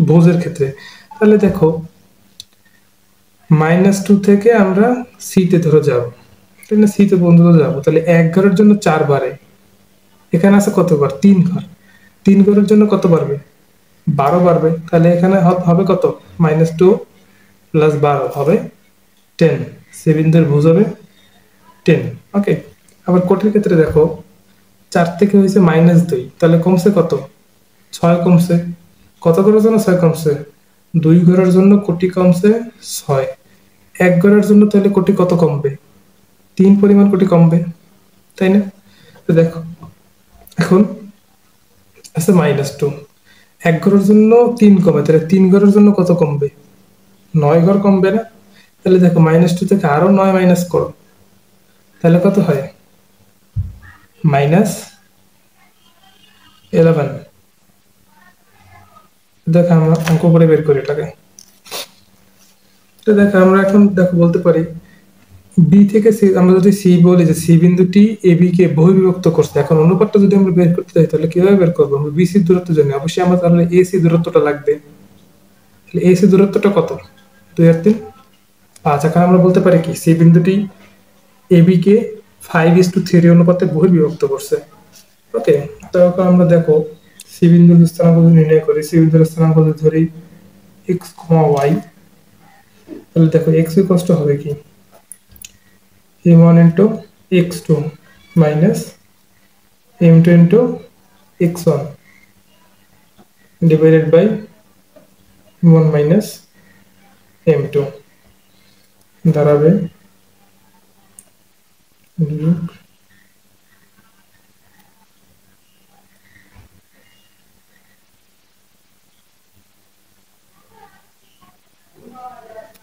ভোজের ক্ষেত্রে। তাহলে দেখো -2 থেকে আমরা সিতে ধরে যাব, তাই না? সিতে বন্ধু যাবো, তাহলে এক ঘরের জন্য 4 বাড়ে। এখানে আছে কত ঘর? 3 ঘর। 3 ঘরের জন্য কত বাড়বে? 12 বাড়বে। তাহলে এখানে হবে কত? -2 + 12 হবে 10। সি বিন্দুর ভুজ হবে 10। ওকে, আবার কোটির ক্ষেত্রে দেখো 4 থেকে হয়েছে -2, তাহলে কমছে কত? 6 কমছে। কত ঘরের জন্য 6 কমছে? 2 ঘরের জন্য কোটি কমছে 6। এক ঘরের জন্য তাহলে কোটি কত কমবে? 3 পরিমাণ কোটি কমবে, তাই না? তো দেখো এখন আছে -2, এক ঘরের জন্য 3 কমে, তাহলে 3 ঘরের জন্য কত কমবে? 9 ঘর কমবে না? তাহলে দেখো -2 থেকে আরো 9 মাইনাস করো, তাহলে কত হয়? -11। দেখো আমরা অঙ্ক করে বের করি এটাকে। তো দেখো আমরা এখন দেখো বলতে পারি বি থেকে সি, আমরা যদি সি বলি যে সি বিন্দুটি এ বি কে বহির্বিভক্ত করছে, এখন অনুপাতটা যদি আমরা বের করতে চাই তাহলে কিভাবে বের করবো? আমরা বি সি দূরত্ব জানি, অবশ্যই আমরা তাহলে এ সি দূরত্বটা লাগবে। তাহলে এ সি দূরত্বটা কত? 2 আর 3 5। এখন আমরা বলতে পারি কি সি বিন্দুটি এ বি কে 5:3 অনুপাতে বহির্বিভক্ত করছে। ওকে, তো এখন আমরা দেখো সি বিন্দুর স্থানাঙ্ক যদি নির্ণয় করি, সি বিন্দুর স্থানাঙ্ক যদি ধরি এক্স কমা ওয়াই, তাহলে দেখো এক্স কষ্ট হবে কি m1 into x2 minus m2 into x1 divided by m1 minus m2 দাঁড়াবে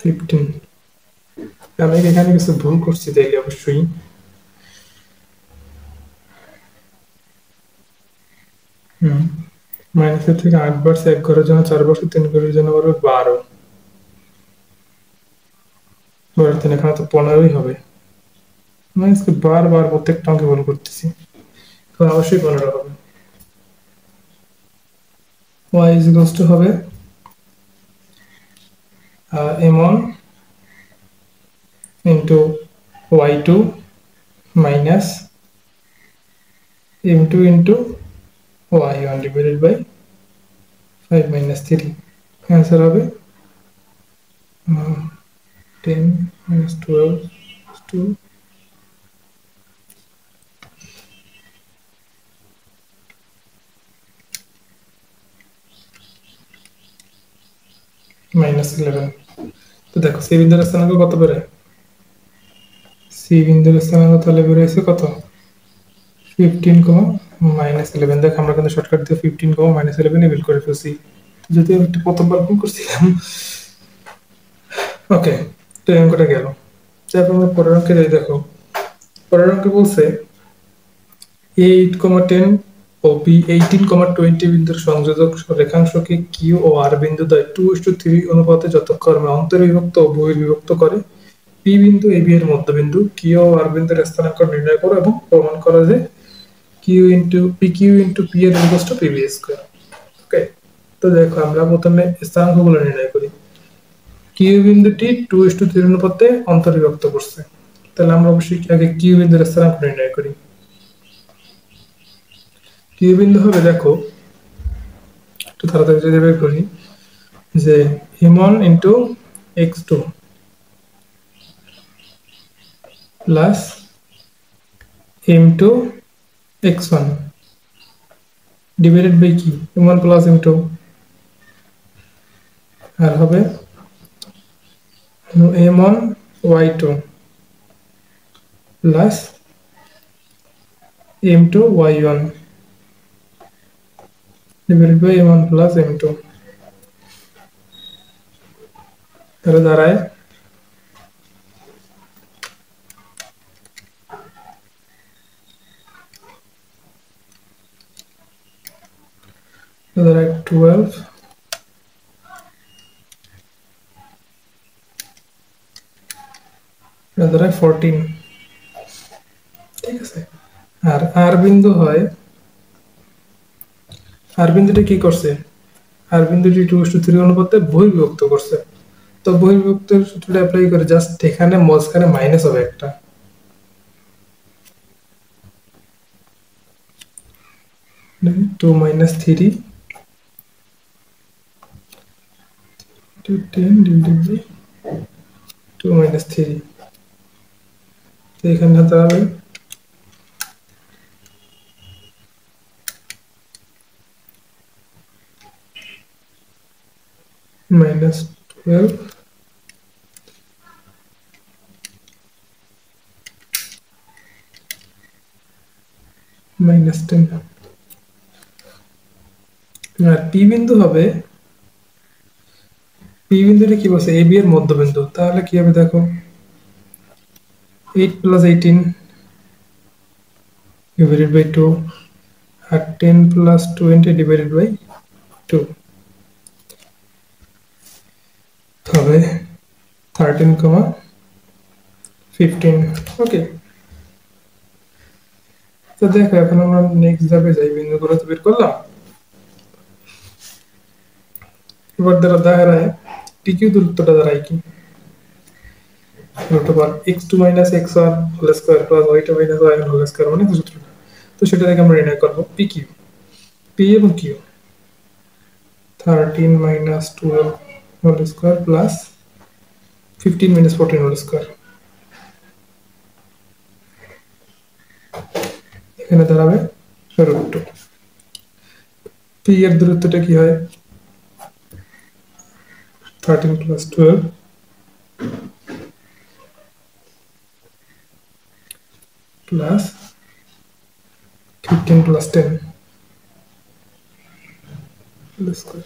15। আমি এখানে কিছু ভুল করছি তাইলে অবশ্যই। হুম, মাইনাসের থেকে 8 বাড়ছে 1 ঘরের জন্য, 4 বাড়ছে 3 ঘরের জন্য পারবে 12, 3 এখানে তো 15ই হবে। আমি আজকে বারবার প্রত্যেকটা অঙ্কে ভুল করতেছি, তো অবশ্যই 15 হবে। y ইজ ইকুয়ালস টু হবে m1 into y2 minus m2 into y1 divided by 5 minus 3। Answer হবে 10 মাইনাস 12 টু -11। তো দেখো সি বিন্দুর স্থানাঙ্ক কত বেরোয়? সি বিন্দুর স্থানাঙ্ক তাহলে বেরোয়েছে কত? 15, দেখো আমরা কিন্তু শর্টকাট দিয়ে 15, বের করে ফেলছি, যদি আমি একটু প্রথমবার ভুল করছিলাম। ওকে, তো এই অঙ্কটা গেল। তারপর আমরা পরের অঙ্কে যাই। দেখো পরের অঙ্কে বলছে A8,10 ও B18,20 বিন্দুর সংযোজক রেখাংশকে কিউ ও আর বিন্দু দ্বয় 2:3 অনুপাতে যথাক্রমে অন্তর্বিভক্ত ও বহির্বিভক্ত করে। পি বিন্দু এ বি এর মধ্যবিন্দু, কিউ ও আর বিন্দুর স্থানাঙ্ক নির্ণয় করো এবং প্রমাণ করা যে Q into P Q into P এর equals to P B square. Okay, তো দেখো আমরা প্রথমে স্থানাঙ্কগুলো নির্ণয় করি। কিউ বিন্দুটি 2:3 অনুপাতে অন্তর্বিভক্ত করছে, তাহলে আমরা অবশ্যই আগে কিউ বিন্দুর স্থানাঙ্ক নির্ণয় করি। কিউ বিন্দু হবে দেখো একটু তাড়াতাড়ি যদি বের করি যে m1 into x2 plus m2 x1 divided by কি m1 প্লাস m2, আর হবে m1 y2 plus m2 y1 divided by m1 plus m2, তাহলে দাঁড়ায় দাঁড়ায় 12, দাঁড়ায় 14। ঠিক আছে, আর আর বিন্দু হয়, আর বিন্দুটি কি করছে? আর বিন্দুটি 2:3 অনুপাতে বহির্বিভক্ত করছে। তো বহির্বিভক্তের সূত্রটা অ্যাপ্লাই করে জাস্ট এখানে মাঝখানে মাইনাস হবে একটা, 2 minus 3 to 10 divided by 2 minus 3, তো এখানে দাঁড়াবে -12 -10। আর পি বিন্দু হবে পি বিন্দুটা কি বলছে, এ বি এর মধ্যবিন্দু, তাহলে কি হবে দেখো, 8 প্লাস 18 ডিভাইডেড বাই 2 আর 10 প্লাস 20 ডিভাইডেড বাই 2 হবে 13, 15। ওকে, তো দেখো এখন আমরা নেক্সট ধাপে যাই, বিন্দুগুলো তো বের করলাম। এবার দ্বারা দাঁড়ায় টিকিউ দূরত্বটা দাঁড়ায় কি, root over x2 minus x1 whole square plus y2 minus y1 whole square, মানে তো সূত্রটা। তো সেটা থেকে আমরা নির্ণয় করব পি কিউ, পি এবং Q 13 minus 12 whole square plus 15 minus 14 whole square, এখানে দাঁড়াবে রুট টু। পি এর দূরত্বটা কি হয়, 13 plus 12 plus 15 plus 10 whole square,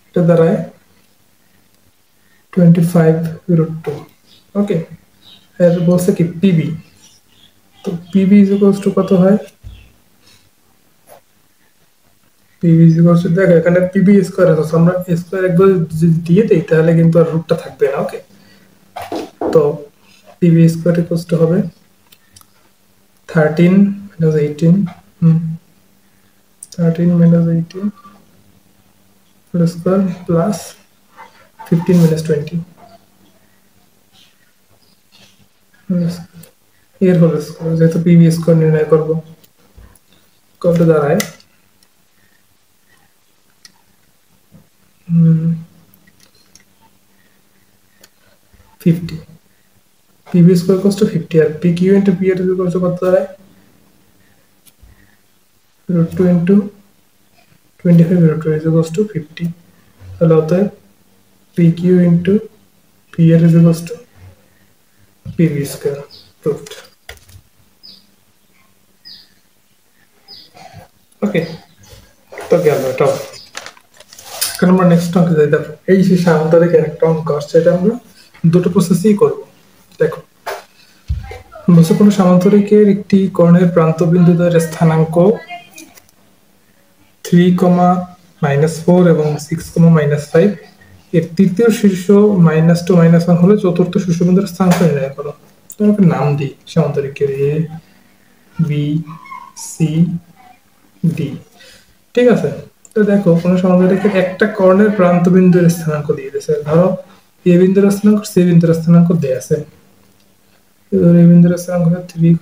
এটা দাঁড়ায় 25 রুট টু। ওকে, এর বলছে কি পিবি, তো পিবি ইজ ইকুয়ালস টু কত হয়, পিবি ইজ ইকুয়ালস টু, দেখো এখানে পিবি স্কয়ার আছে, আমরা স্কয়ার একবার যদি দিয়ে দেই তাহলে কিন্তু আর রুটটা থাকবে না। ওকে, তো পিবি স্কয়ার ইকুয়ালস টু হবে 13 minus 18, 13 minus 18 whole square plus 15 minus 20 এর হোল স্কয়ার, যেহেতু পিবি স্কয়ার নির্ণয় করব, কত দাঁড়ায় 50, পিবি স্কয়ার ইকুয়ালস টু 50 আর পি কিউ ইনটু পি এর ইকুয়ালস টু কত দাঁড়ায়, root two into 25 root two is equals to 50, তাহলে অতএব পি কিউ ইনটু পি এর is equals to P B square, proved. Okay, তো গেল এটাও। এখন আমরা নেক্সট অঙ্কে যাই, দেখো এই যে সামান্তরিকের একটা অঙ্ক আসছে, এটা আমরা দুটো প্রসেসেই করব। দেখো বলছে কোনো সামান্তরিকের একটি কর্ণের প্রান্তবিন্দু দ্বারা স্থানাঙ্ক 3, -4 এবং 6, -5 এর তৃতীয় শীর্ষ -2, -1 হলে চতুর্থ শীর্ষবিন্দুর স্থানাঙ্ক নির্ণয় করো। তোমাকে নাম দিই সামান্তরিকের এ বি সি ডি, ঠিক আছে। তো দেখো কোনো সামান্তরিকের একটা কর্ণের প্রান্তবিন্দুর স্থানাঙ্ক দিয়ে দিয়েছে, ধরো এ বিন্দুর স্থানাঙ্ক সি বিন্দুর স্থানাঙ্ক দেয়া আছে, এ বিন্দুর স্থানাঙ্ক হচ্ছে 3,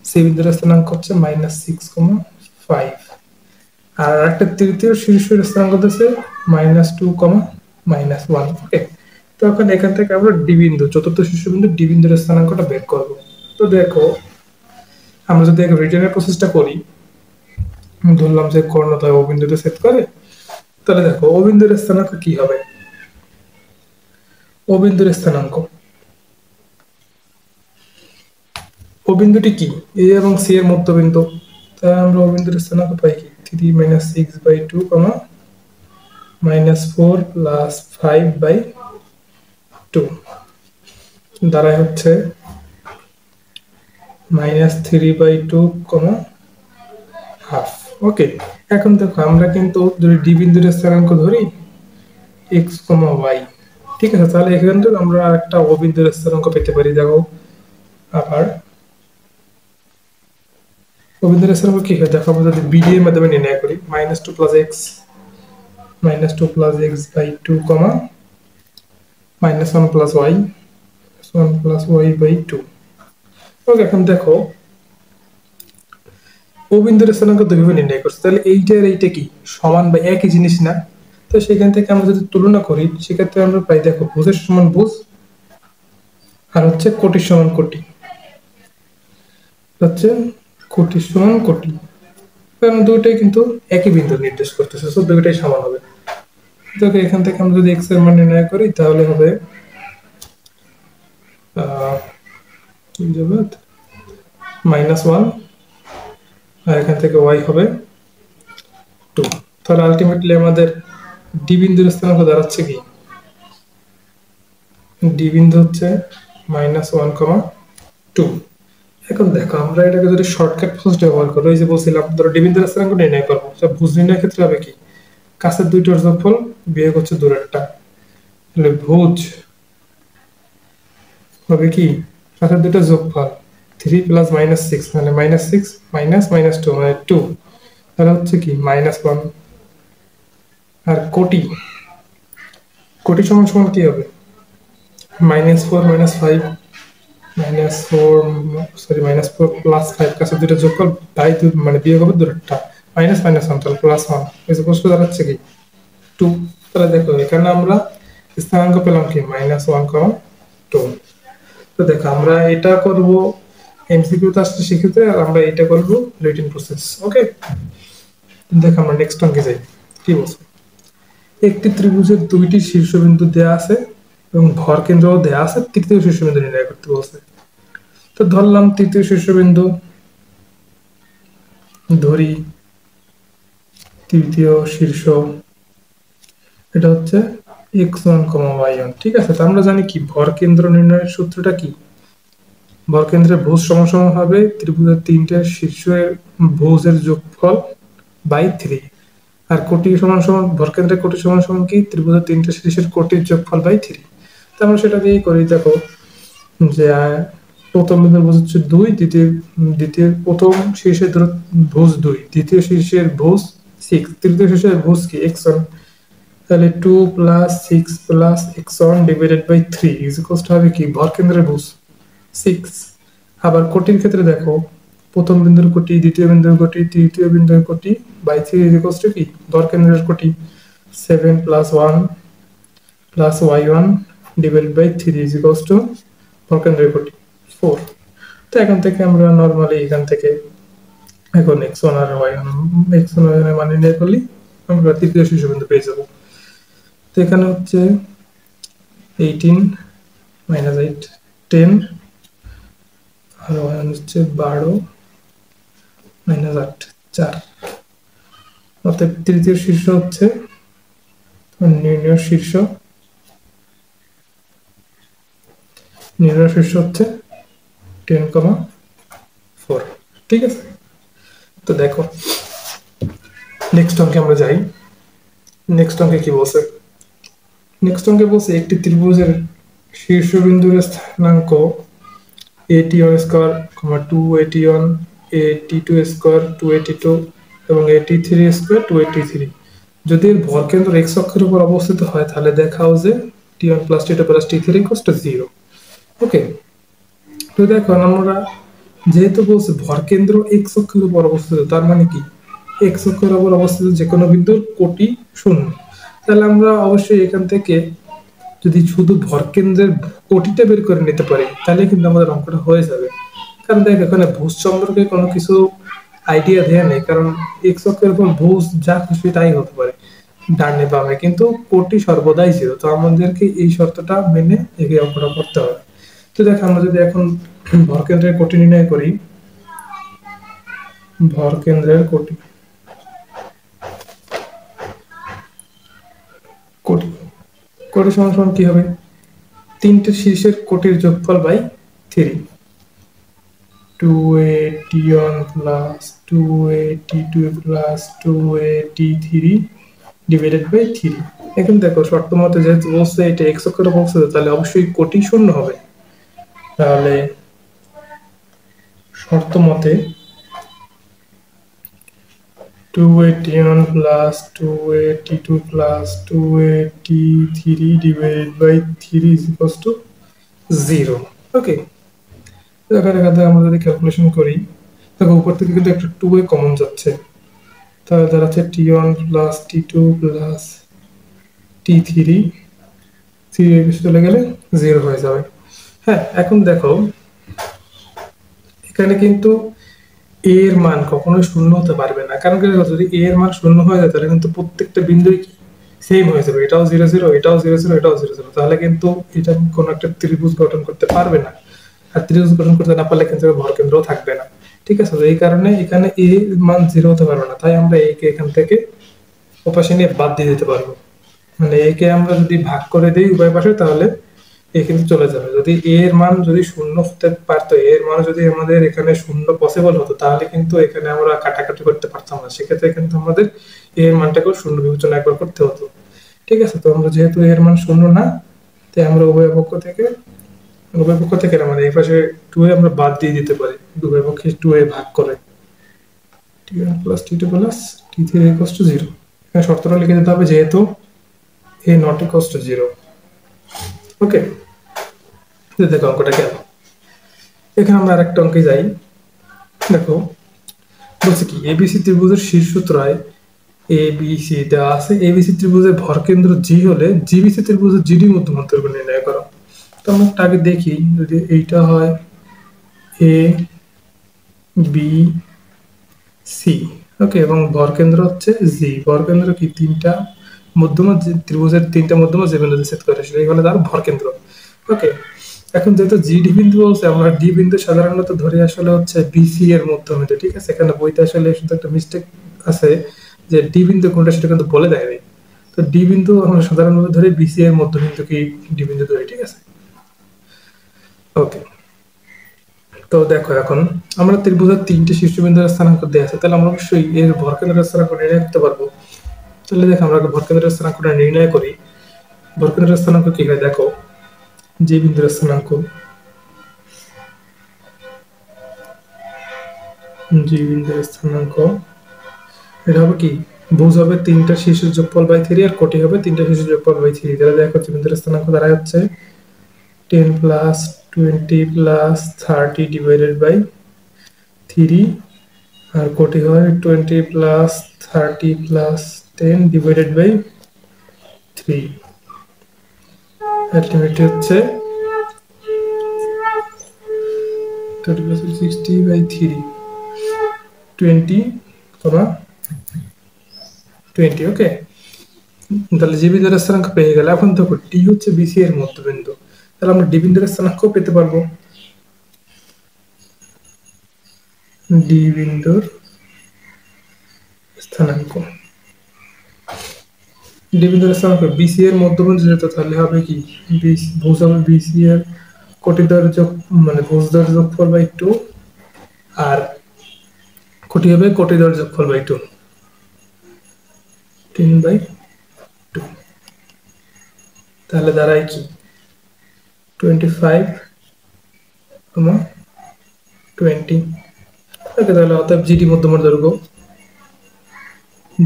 সি বিন্দুর স্থানাঙ্ক হচ্ছে -6, আর একটা তৃতীয় শীর্ষের স্থানাঙ্ক হচ্ছে -2, -1। ওকে, তো এখন এখান থেকে আমরা ডি বিন্দু, চতুর্থ শীর্ষবিন্দু ডি বিন্দুর স্থানাঙ্কটা বের করব। তো দেখো আমরা যদি রিটার্নের প্রসেসটা করি, ধরলাম যে কর্ণদ্বয় ও বিন্দুতে ছেদ করে, তাহলে দেখো ও বিন্দুর স্থানাঙ্ক কি হবে, ও বিন্দুর স্থানাঙ্ক, ও বিন্দুটি কি এ এবং সি এর মধ্যবিন্দু, তাই আমরা ও বিন্দুর স্থানাঙ্ক পাই কি 3 - 6/2, -4 + 5/2 দ্বারাই হচ্ছে -3/2, হাফ। ওকে, এখন দেখো আমরা কিন্তু যদি ডি বিন্দুর স্থানাঙ্ক ধরি x, y, ঠিক আছে, তাহলে এখান থেকে আমরা একটা ও বিন্দুর স্থানাঙ্ক পেতে পারি। দেখো আবার ও বিন্দুর স্থানাঙ্ক কি হয়, দেখো আমরা যদি বিডি এর মাধ্যমে নির্ণয় করি, -2 + x, -2 + x/2, -1 + y, 1 + y/2। ওকে, এখন দেখো ও বিন্দুর স্থানাঙ্ক দুইভাবে নির্ণয় করছে, তাহলে এইটা আর এইটা কি সমান বা একই জিনিস না? তো সেখান থেকে আমরা যদি তুলনা করি, সেক্ষেত্রে আমরা পাই দেখো ভুজের সমান ভুজ আর হচ্ছে কোটির সমান কোটি, হচ্ছে কোটির সমান কোটি, কারণ দুইটাই কিন্তু একই বিন্দু নির্দেশ করতেছে, সো দুইটাই সমান হবে। দেখো এখান থেকে আমরা যদি এক্স এর মান নির্ণয় করি তাহলে হবে -1, আর এখান থেকে ওয়াই হবে 2। তাহলে আলটিমেটলি আমাদের ডি বিন্দুর স্থানাঙ্ক দাঁড়াচ্ছে কি, ডি বিন্দু হচ্ছে -1,2। এখন দেখো আমরা এটাকে যদি শর্টকাট প্রসেস ব্যবহার করি, ওই যে বলছিলাম ধরো ডি বিন্দুর স্থানাঙ্ক নির্ণয় করবো, ভুজ নির্ণয়ের ক্ষেত্রে হবে কি, কাছের দুইটার যোগফল বিয়োগ হচ্ছে দূরেরটা, তাহলে ভুজ হবে কি কাছের দুইটার যোগফল 3 প্লাস -6 মানে -6 মাইনাস -2 মানে 2, তাহলে হচ্ছে কি -1। আর কোটি, কোটি সমান সমান কি হবে, -4 -5 -4 সরি -4 প্লাস 5 কাছে দুটো যোগফল বাই মানে বিয়োগ হবে দূরেরটা, মাইনাস মাইনাস 1 তাহলে +1 এই যে প্রশ্ন দাঁড়াচ্ছে কি 2। তাহলে দেখো এখানে আমরা স্থানাঙ্ক পেলাম কি -1,2। তো দেখো আমরা এটা করব এমসিকিউ তে আসছে সেক্ষেত্রে, আর আমরা এটা করব রিটেন প্রসেস। ওকে, দেখো আমরা নেক্সট অঙ্কে যাই। কি বলছে, একটি ত্রিভুজের দুইটি শীর্ষবিন্দু দেয়া আছে এবং ভর কেন্দ্রও দেয়া আছে, তৃতীয় শীর্ষবিন্দু নির্ণয় করতে বলছে। তো ধরলাম তৃতীয় শীর্ষবিন্দু, ধরি তৃতীয় শীর্ষ, এটা হচ্ছে x1, y1। ঠিক আছে, তো আমরা জানি কি ভর কেন্দ্র নির্ণয়ের সূত্রটা কি, ভর কেন্দ্রের ভুজ সমান সমান হবে ত্রিভুজের তিনটে শীর্ষের ভুজের যোগফল বাই 3। আর কোটি সমান সমান ভর কেন্দ্রের কোটি সমান সমান কি ত্রিভুজের তিনটে শীর্ষের কোটির যোগফল বাই 3। তো আমরা সেটা দিয়েই করি। দেখো যে প্রথম বিন্দুর ভুজ হচ্ছে 2, দ্বিতীয় প্রথম শীর্ষের ভুজ 2, দ্বিতীয় শীর্ষের ভুজ 6, তৃতীয় শীর্ষের ভুজ কি x1, তাহলে 2 plus 6 plus x1 divided by 3 is equals to হবে কি ভর কেন্দ্রের ভুজ 6। আবার কোটির ক্ষেত্রে দেখো প্রথম বিন্দুর কোটি, দ্বিতীয় বিন্দুর কোটি, তৃতীয় বিন্দুর কোটি বাই 3 ইজ ইকুয়ালস টু কি ভর কেন্দ্রের কোটি 7 plus 1 plus y1 divided by 3 is equals to ভর কেন্দ্রের কোটি 4। তো এখান থেকে আমরা নরমালি এখান থেকে এখন x1 আর y1 x1 y1 এর মান নির্ণয় করলে আমরা তৃতীয় শীর্ষবিন্দু পেয়ে যাব। তো এখানে হচ্ছে 18 মাইনাস 8 10 আর y1 হচ্ছে 12 মাইনাস 8 4। অর্থাৎ তৃতীয় শীর্ষ হচ্ছে নির্ণয় শীর্ষ হচ্ছে 10,4। ঠিক আছে, তো দেখো নেক্সট অঙ্কে আমরা যাই। নেক্সট অঙ্কে কি বলছে, নেক্সট অঙ্কে বলছে একটি ত্রিভুজের শীর্ষবিন্দুর স্থানাঙ্ক AT1 square, 2AT1, AT2 square 2AT2 এবং AT3 স্কয়ার 2AT3 যদি এর ভরকেন্দ্র x অক্ষের উপর অবস্থিত হয়, তাহলে দেখাও যে T1 plus T2 plus T3 equals to 0। ওকে, তো দেখো আমরা যেহেতু বলছে ভরকেন্দ্র x অক্ষের উপর অবস্থিত, তার মানে কি x অক্ষের উপর অবস্থিত যে কোনো বিন্দুর কোটি 0। তাহলে আমরা অবশ্যই এখান থেকে যদি শুধু ভরকেন্দ্রের কোটিটা বের করে নিতে পারি, তাহলে কিন্তু আমাদের অঙ্কটা হয়ে যাবে। কারণ দেখ এখানে ভুজ সম্পর্কে কোনো কিছু আইডিয়া দেয়া নেই, কারণ এক্স অক্ষের উপর ভুজ যা খুশি তাই হতে পারে ডানে বামে, কিন্তু কোটি সর্বদাই 0। তো আমাদেরকে এই শর্তটা মেনে এই অঙ্কটা করতে হবে। তো দেখ আমরা যদি এখন ভরকেন্দ্রের কোটি নির্ণয় করি, ভরকেন্দ্রের কোটি কোটি কোটি সমান সমান কি হবে, তিনটে শীর্ষের কোটির যোগফল by 3, 2AT1 plus 2AT2 plus 2AT3 divided by 3। এখন দেখো শর্ত মতে যেহেতু বলছে এটা x অক্ষরে বলছে, তাহলে অবশ্যই কোটি 0 হবে। তাহলে শর্ত মতে 2AT1 plus 2AT2 plus 2AT3 divided by 3 is equals to 0। Okay, এখানে আমরা যদি ক্যালকুলেশন করি, দেখো উপর থেকে কিন্তু একটা 2 এ কমন যাচ্ছে, তাহলে দাঁড়াচ্ছে T1 plus T2 plus T3, 3 এর পিছনে চলে গেলে 0 হয়ে যাবে। হ্যাঁ, এখন দেখো এখানে কিন্তু a এর মান কখনোই 0 হতে পারবে না, কারণ যদি a এর মান 0 হয়ে যায় তাহলে কিন্তু প্রত্যেকটা বিন্দুই সেম হয়ে যাবে, এটাও 0 0 এটাও 0 0 এটাও 0 0, তাহলে কিন্তু এটা কোনো একটা ত্রিভুজ গঠন করতে পারবে না। আর ত্রিভুজ গঠন করতে না পারলে কিন্তু ভরকেন্দ্রও থাকবে না। ঠিক আছে, তো এই কারণে এখানে a এর মান 0 হতে পারবে না, তাই আমরা a কে এখান থেকে ওপাশে নিয়ে বাদ দিয়ে দিতে পারবো। মানে একে আমরা যদি ভাগ করে দিই উভয় পাশে তাহলে এ কিন্তু চলে যাবে। যদি এ এর মান যদি শূন্য হতে পারতো, এর মান যদি আমাদের এখানে শূন্য পসিবল হতো তাহলে কিন্তু এখানে আমরা কাটাকাটি করতে পারতাম না, সেক্ষেত্রে কিন্তু আমাদের এ এর মানটাকেও শূন্য বিবেচনা একবার করতে হতো। ঠিক আছে, তো আমরা যেহেতু এর মান শূন্য না, তাই আমরা উভয় পক্ষ থেকে না, মানে এই পাশে টু এ আমরা বাদ দিয়ে দিতে পারি, উভয় পক্ষে টু এ ভাগ করে t1 plus t2 plus t3 equals to 0। এখানে শর্তটা লিখে দিতে হবে যেহেতু a নট ইকুয়ালস টু 0। ওকে, দেখো অঙ্কটা কেন। এখানে আমরা আরেকটা অঙ্কে যাই। দেখো বলছে কি এবিসি ত্রিভুজের শীর্ষত্রয় এ বি সি দেওয়া আছে, এবিসি ত্রিভুজের ভরকেন্দ্র জি হলে জিবিসি ত্রিভুজের জিডি মধ্যমান্তর নির্ণয় করো। তো আমরা আগে দেখি, যদি এইটা হয় এ বি সি, ওকে, এবং ভরকেন্দ্র হচ্ছে জি, ভরকেন্দ্র কি তিনটা মধ্যমা ত্রিভুজের তিনটা মধ্যমা যে বিন্দুতে ছেদ করে সেটাই হলো তার ভরকেন্দ্র। ওকে, এখন যেহেতু জি ডি বিন্দু বলছে, আমরা ডি বিন্দু সাধারণত ধরে আসলে হচ্ছে বিসি এর মধ্যবিন্দু। ঠিক আছে, এখানে বইতে আসলে শুধু একটা মিস্টেক আছে যে ডি বিন্দু কোনটা সেটা কিন্তু বলে দেয়নি। তো ডি বিন্দু আমরা সাধারণত ধরে বিসি এর মধ্যবিন্দুকে ডি বিন্দু ধরি। ঠিক আছে, ওকে। তো দেখো এখন আমরা ত্রিভুজের তিনটে শীর্ষবিন্দুর স্থানাঙ্ক দেওয়া আছে, তাহলে আমরা অবশ্যই এর ভরকেন্দ্রের স্থানাঙ্ক নির্ণয় করতে পারবো। তাহলে দেখো আমরা ভরকেন্দ্রের স্থানাঙ্কটা নির্ণয় করি। ভরকেন্দ্রের স্থানাঙ্ক কি হয় দেখো, যে বিন্দুর স্থানাঙ্ক, যে বিন্দুর স্থানাঙ্ক এটা হবে কি, ভুজ হবে তিনটা শীর্ষের যোগফল বাই 3 আর কোটি হবে তিনটা শীর্ষের যোগফল বাই 3। তাহলে দেখো বিন্দুর স্থানাঙ্ক দাঁড়ায় হচ্ছে 10 প্লাস 20 প্লাস 30 ডিভাইডেড বাই 3, আর কোটি হয় 20 plus 30 plus 10 divided by 3। Ultimately হচ্ছে 30 প্লাস 60 বাই 3, 20, 20। ওকে, তাহলে জি বিন্দুর স্থানাঙ্ক পেয়ে গেলে এখন দেখো ডি হচ্ছে বিসি এর মধ্যবিন্দু, তাহলে আমরা ডি বিন্দুর স্থানাঙ্ক পেতে পারবো। ডি বিন্দুর স্থানাঙ্ক, ডি বিন্দুর স্থানাঙ্ক বিসি এর মধ্যবিন্দু যেত, তাহলে হবে কি ভুজ হবে বিসি এর কোটিদ্বয়ের যোগ, মানে ভুজদ্বয়ের যোগফল বাই 2, আর কোটি হবে কোটিদ্বয়ের যোগফল বাই 2, 10/2। তাহলে দাঁড়ায় কি 25, 20। ওকে, তাহলে অতএব জিডি মধ্যমার দৈর্ঘ্য,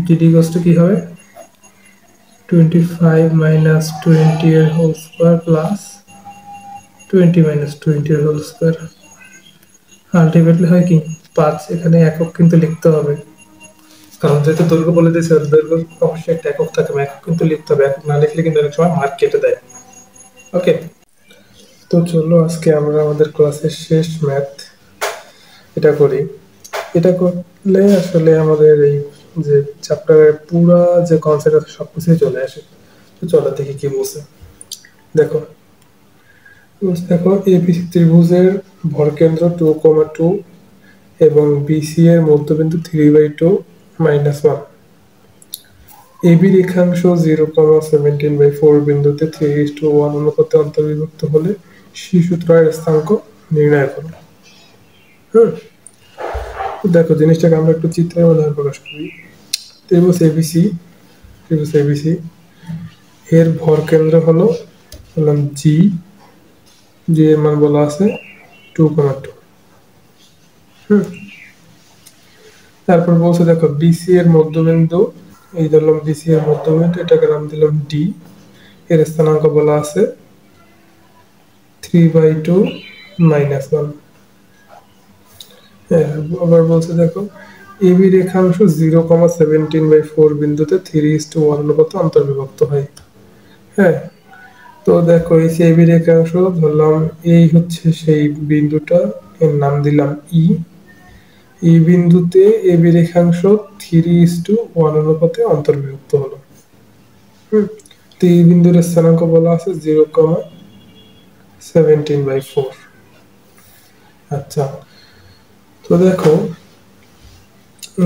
জিডি কষ্ট কি হবে 25 মাইনাস 20 এর হোল স্কয়ার প্লাস 20 মাইনাস 20 এর হোল স্কয়ার। আলটিমেটলি হয় কি 5। এখানে একক কিন্তু লিখতে হবে, কারণ যেহেতু দৈর্ঘ্য বলে দিয়েছে দৈর্ঘ্য অবশ্যই একটা একক থাকে, একক কিন্তু লিখতে হবে, একক না লিখলে কিন্তু অনেক সময় মার্ক কেটে দেয়। ওকে, তো চলো আজকে আমরা আমাদের ক্লাসের শেষ ম্যাথ এটা করি। এটা করলে আসলে আমাদের এই যে চ্যাপ্টারের পুরা যে কনসেপ্ট আছে সবকিছুই চলে আসে। তো চলো দেখি কি বলছে। দেখো দেখো এবিসি ত্রিভুজের ভরকেন্দ্র 2,2 এবং বিসি এর মধ্যবিন্দু 3/2 -1। এবি রেখাংশ 0,17/4 বিন্দুতে 3:1 অনুপাতে অন্তর্বিভক্ত হলে শীর্ষত্রয়ের স্থানাঙ্ক নির্ণয় করো। দেখো জিনিসটাকে আমরা একটু চিত্রের মাধ্যমে প্রকাশ করি। ত্রিভুজ এবিসি, ত্রিভুজ এবিসি এর ভরকেন্দ্র হলো বললাম জি, জি এর মান বলা আছে 2,2। তারপর বলছে দেখো বিসি এর মধ্যবিন্দু, এই ধরলাম বিসি এর মধ্যবিন্দু, এটাকে নাম দিলাম ডি, এর স্থানাঙ্ক বলা আছে 3/2 -1। হ্যাঁ, আবার বলছে দেখো এবি রেখাংশ 0,17/4 বিন্দুতে 3:1 অনুপাতে অন্তর্বিভক্ত হয়। হ্যাঁ, তো দেখো এই যে এবি রেখাংশ ধরলাম এই হচ্ছে সেই বিন্দুটা, এর নাম দিলাম ই। এই বিন্দুতে এবি রেখাংশ 3:1 অনুপাতে অন্তর্বিভক্ত হলো। তো এই বিন্দুর স্থানাঙ্ক বলা আছে 0,17/4। আচ্ছা, তো দেখো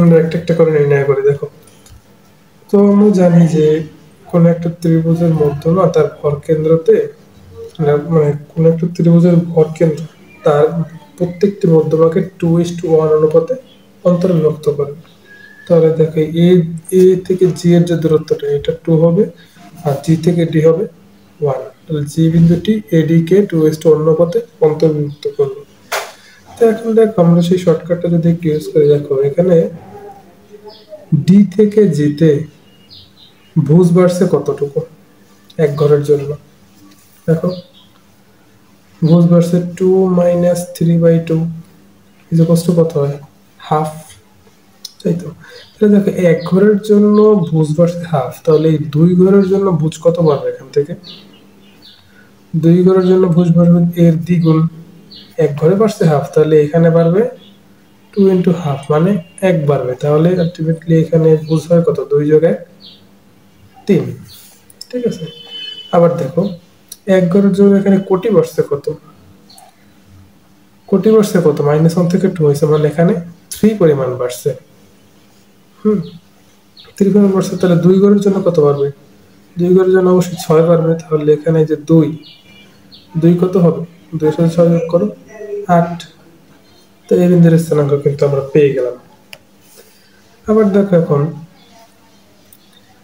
আমরা একটা একটা করে নির্ণয় করি। দেখো তো আমরা জানি যে কোন একটা ত্রিভুজের মধ্যমা তার ভর কেন্দ্রতে মানে কোন একটা ত্রিভুজের ভর কেন্দ্র তার প্রত্যেকটি মধ্যমাকে 2:1 অনুপাতে অন্তর্বিভক্ত করে। তাহলে দেখো এ থেকে জি এর যে দূরত্বটা এটা 2 হবে, আর জি থেকে ডি হবে 1। তাহলে জি বিন্দুটি এডি কে 2:1 অনুপাতে অন্তর্ভুক্ত করলো। তো এখন দেখো আমরা সেই শর্টকাটটা যদি একটু ইউজ করে দেখো, এখানে ডি থেকে জিতে ভুজ বাড়ছে কতটুকু এক ঘরের জন্য। দেখো ভুজ বাড়ছে 2 - 3/2 ইজ কত হয়, হাফ, তাই তো। তাহলে দেখো এক ঘরের জন্য ভুজ বাড়ছে হাফ, তাহলে এই দুই ঘরের জন্য ভুজ কত বাড়বে এখান থেকে? দুই ঘরের জন্য ভুজ বাড়বে এর দ্বিগুণ। এক ঘরে বাড়ছে হাফ, তাহলে এখানে বাড়বে 2 × হাফ মানে 1 বাড়বে। তাহলে আলটিমেটলি এখানে ভুজ হয় কত, 2 + 1 3। ঠিক আছে। আবার দেখো এক ঘরের জন্য এখানে কোটি বাড়ছে কত, কোটি বাড়ছে কত, -1 থেকে 2 হয়েছে, মানে এখানে 3 পরিমাণ বাড়ছে। 3 পরিমাণ বাড়ছে, তাহলে দুই ঘরের জন্য কত বাড়বে? দুই ঘরের জন্য অবশ্যই 6 বাড়বে। তাহলে এখানে যে 2 কত হবে, 2 এর সাথে 6 যোগ করো 8। তো এই বিন্দুর স্থানাঙ্ক কিন্তু আমরা পেয়ে গেলাম। আবার দেখো এখন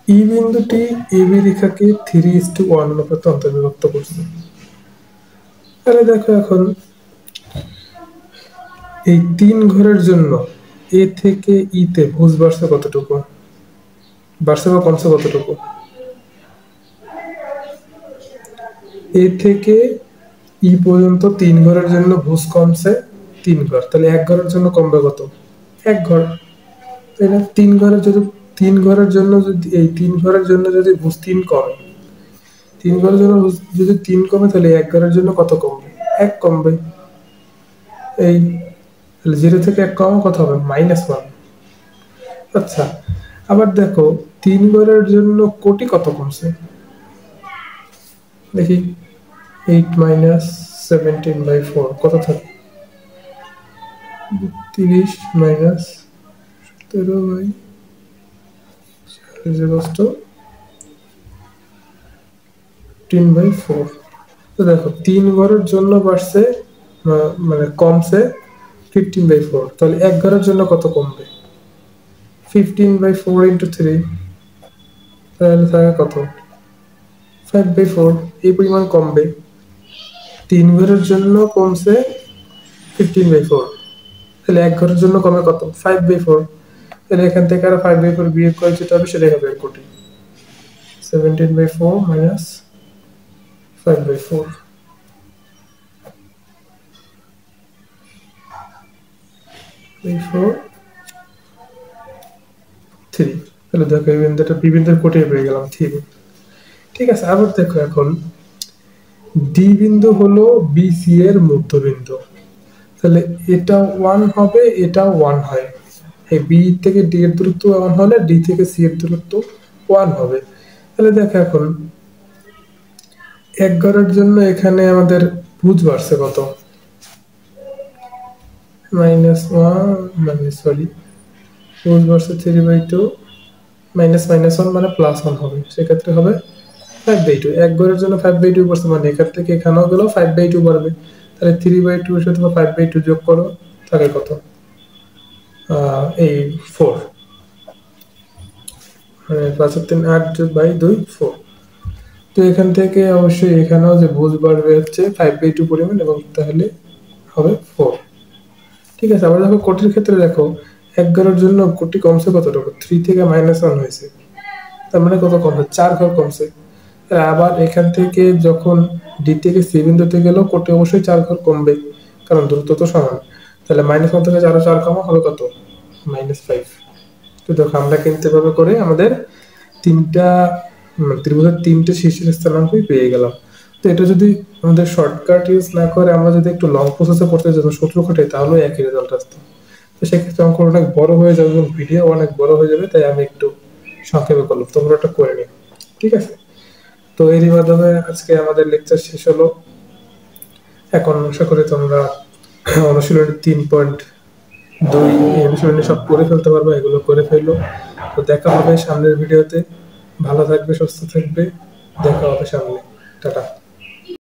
ই বিন্দুটি এবি রেখাকে 3:1 অনুপাতে অন্তর্বিভক্ত করছে। তাহলে দেখো এখন এই 3 ঘরের জন্য এ থেকে ইতে ভুজ বাড়ছে কতটুকু, বাড়ছে বা কমছে কতটুকু? এ থেকে ই পর্যন্ত 3 ঘরের জন্য ভুজ কমছে 3 ঘর, তাহলে এক ঘরের জন্য কমবে কত, 1 ঘর, তাই না? 3 ঘরের যদি 3 ঘরের জন্য যদি এই 3 ঘরের জন্য যদি ভুজ 3 কমে, 3 ঘরের জন্য যদি 3 কমে, তাহলে এক ঘরের জন্য কত কমবে, 1 কমবে। এই 0 থেকে 1 কমা কত হবে, -1। আচ্ছা, আবার দেখো 3 ঘরের জন্য কোটি কত কমছে, দেখি 8 - 17/4 কত থাকে, 30 - 17/4 10/4। তো দেখো 3 ঘরের জন্য বাড়ছে মানে কমছে 15/4, তাহলে এক ঘরের জন্য কত কমবে, 15/4 × 3, তাহলে থাকে কত, 5/4। এই পরিমাণ কমবে। 3 ঘরের জন্য কমছে 15/4, তাহলে এক ঘরের জন্য কমে কত, 5/4। তাহলে এখান থেকে আর 5/4 বিয়োগ করে যেটা হবে সেটাই হবে কোটি, 17/4 - 5/4 3। তাহলে দেখো এই বিন্দুটা বি বিন্দুর কোটে পেয়ে গেলাম 3। ঠিক আছে। আবার দেখো এখন ডি বিন্দু হলো বিসি এর মধ্যবিন্দু, তাহলে এটা 1 হবে, এটা 1 হয়। এই বি থেকে ডি এর দূরত্ব 1 হলে ডি থেকে সি এর দূরত্ব 1 হবে। তাহলে দেখো এখন এক ঘরের জন্য এখানে আমাদের ভুজ বাড়ছে কত, ভুজ বাড়ছে 3/2, -1 মানে +1 হবে, সেক্ষেত্রে হবে 5/2। এক ঘরের জন্য 5/2 বাড়ছে, মানে এখান থেকে এখানেও গেল 5/2 বাড়বে। তাহলে 3/2 এর সাথে 5/2 যোগ করো, থাকে কত, এই 4, মানে 5 আর 3 8 / 2 4। তো এখান থেকে অবশ্যই এখানেও যে ভুজ বাড়বে হচ্ছে 5/2 পরিমাণ, এবং তাহলে হবে 4। ঠিক আছে। আবার দেখো কোটির ক্ষেত্রে দেখো এক ঘরের জন্য কোটি কমছে কতটুকু, 3 থেকে -1 হয়েছে, তার মানে কত কমছে, 4 ঘর কমছে। আবার এখান থেকে যখন ডি থেকে সি বিন্দুতে গেল কোটি অবশ্যই 4 ঘর কমবে, কারণ দূরত্ব তো সমান। তাহলে -1 থেকে 4 কমা হবে কত, -5। তো দেখো আমরা কিন্তু এভাবে করে আমাদের তিনটা ত্রিভুজের 3টে শীর্ষের স্থানাঙ্কই পেয়ে গেলাম। তো এটা যদি আমাদের শর্টকাট ইউজ না করে আমরা যদি একটু লং প্রসেসে করতে যেত, সূত্র খাটাই, তাহলেও একই রেজাল্ট আসতো। তো সেক্ষেত্রে অঙ্ক অনেক বড় হয়ে যাবে এবং ভিডিও অনেক বড় হয়ে যাবে, তাই আমি একটু সংক্ষেপে করলাম, তোমরা ওটা করে নিও। ঠিক আছে। তো এরই মাধ্যমে আজকে আমাদের লেকচার শেষ হলো। এখন আশা করি তোমরা অনুশীলনী 3.2 এই অনুশীলনী সব করে ফেলতে পারবে, এগুলো করে ফেললো। তো দেখা হবে সামনের ভিডিওতে। ভালো থাকবে, সুস্থ থাকবে, দেখা হবে সামনে। টাটা।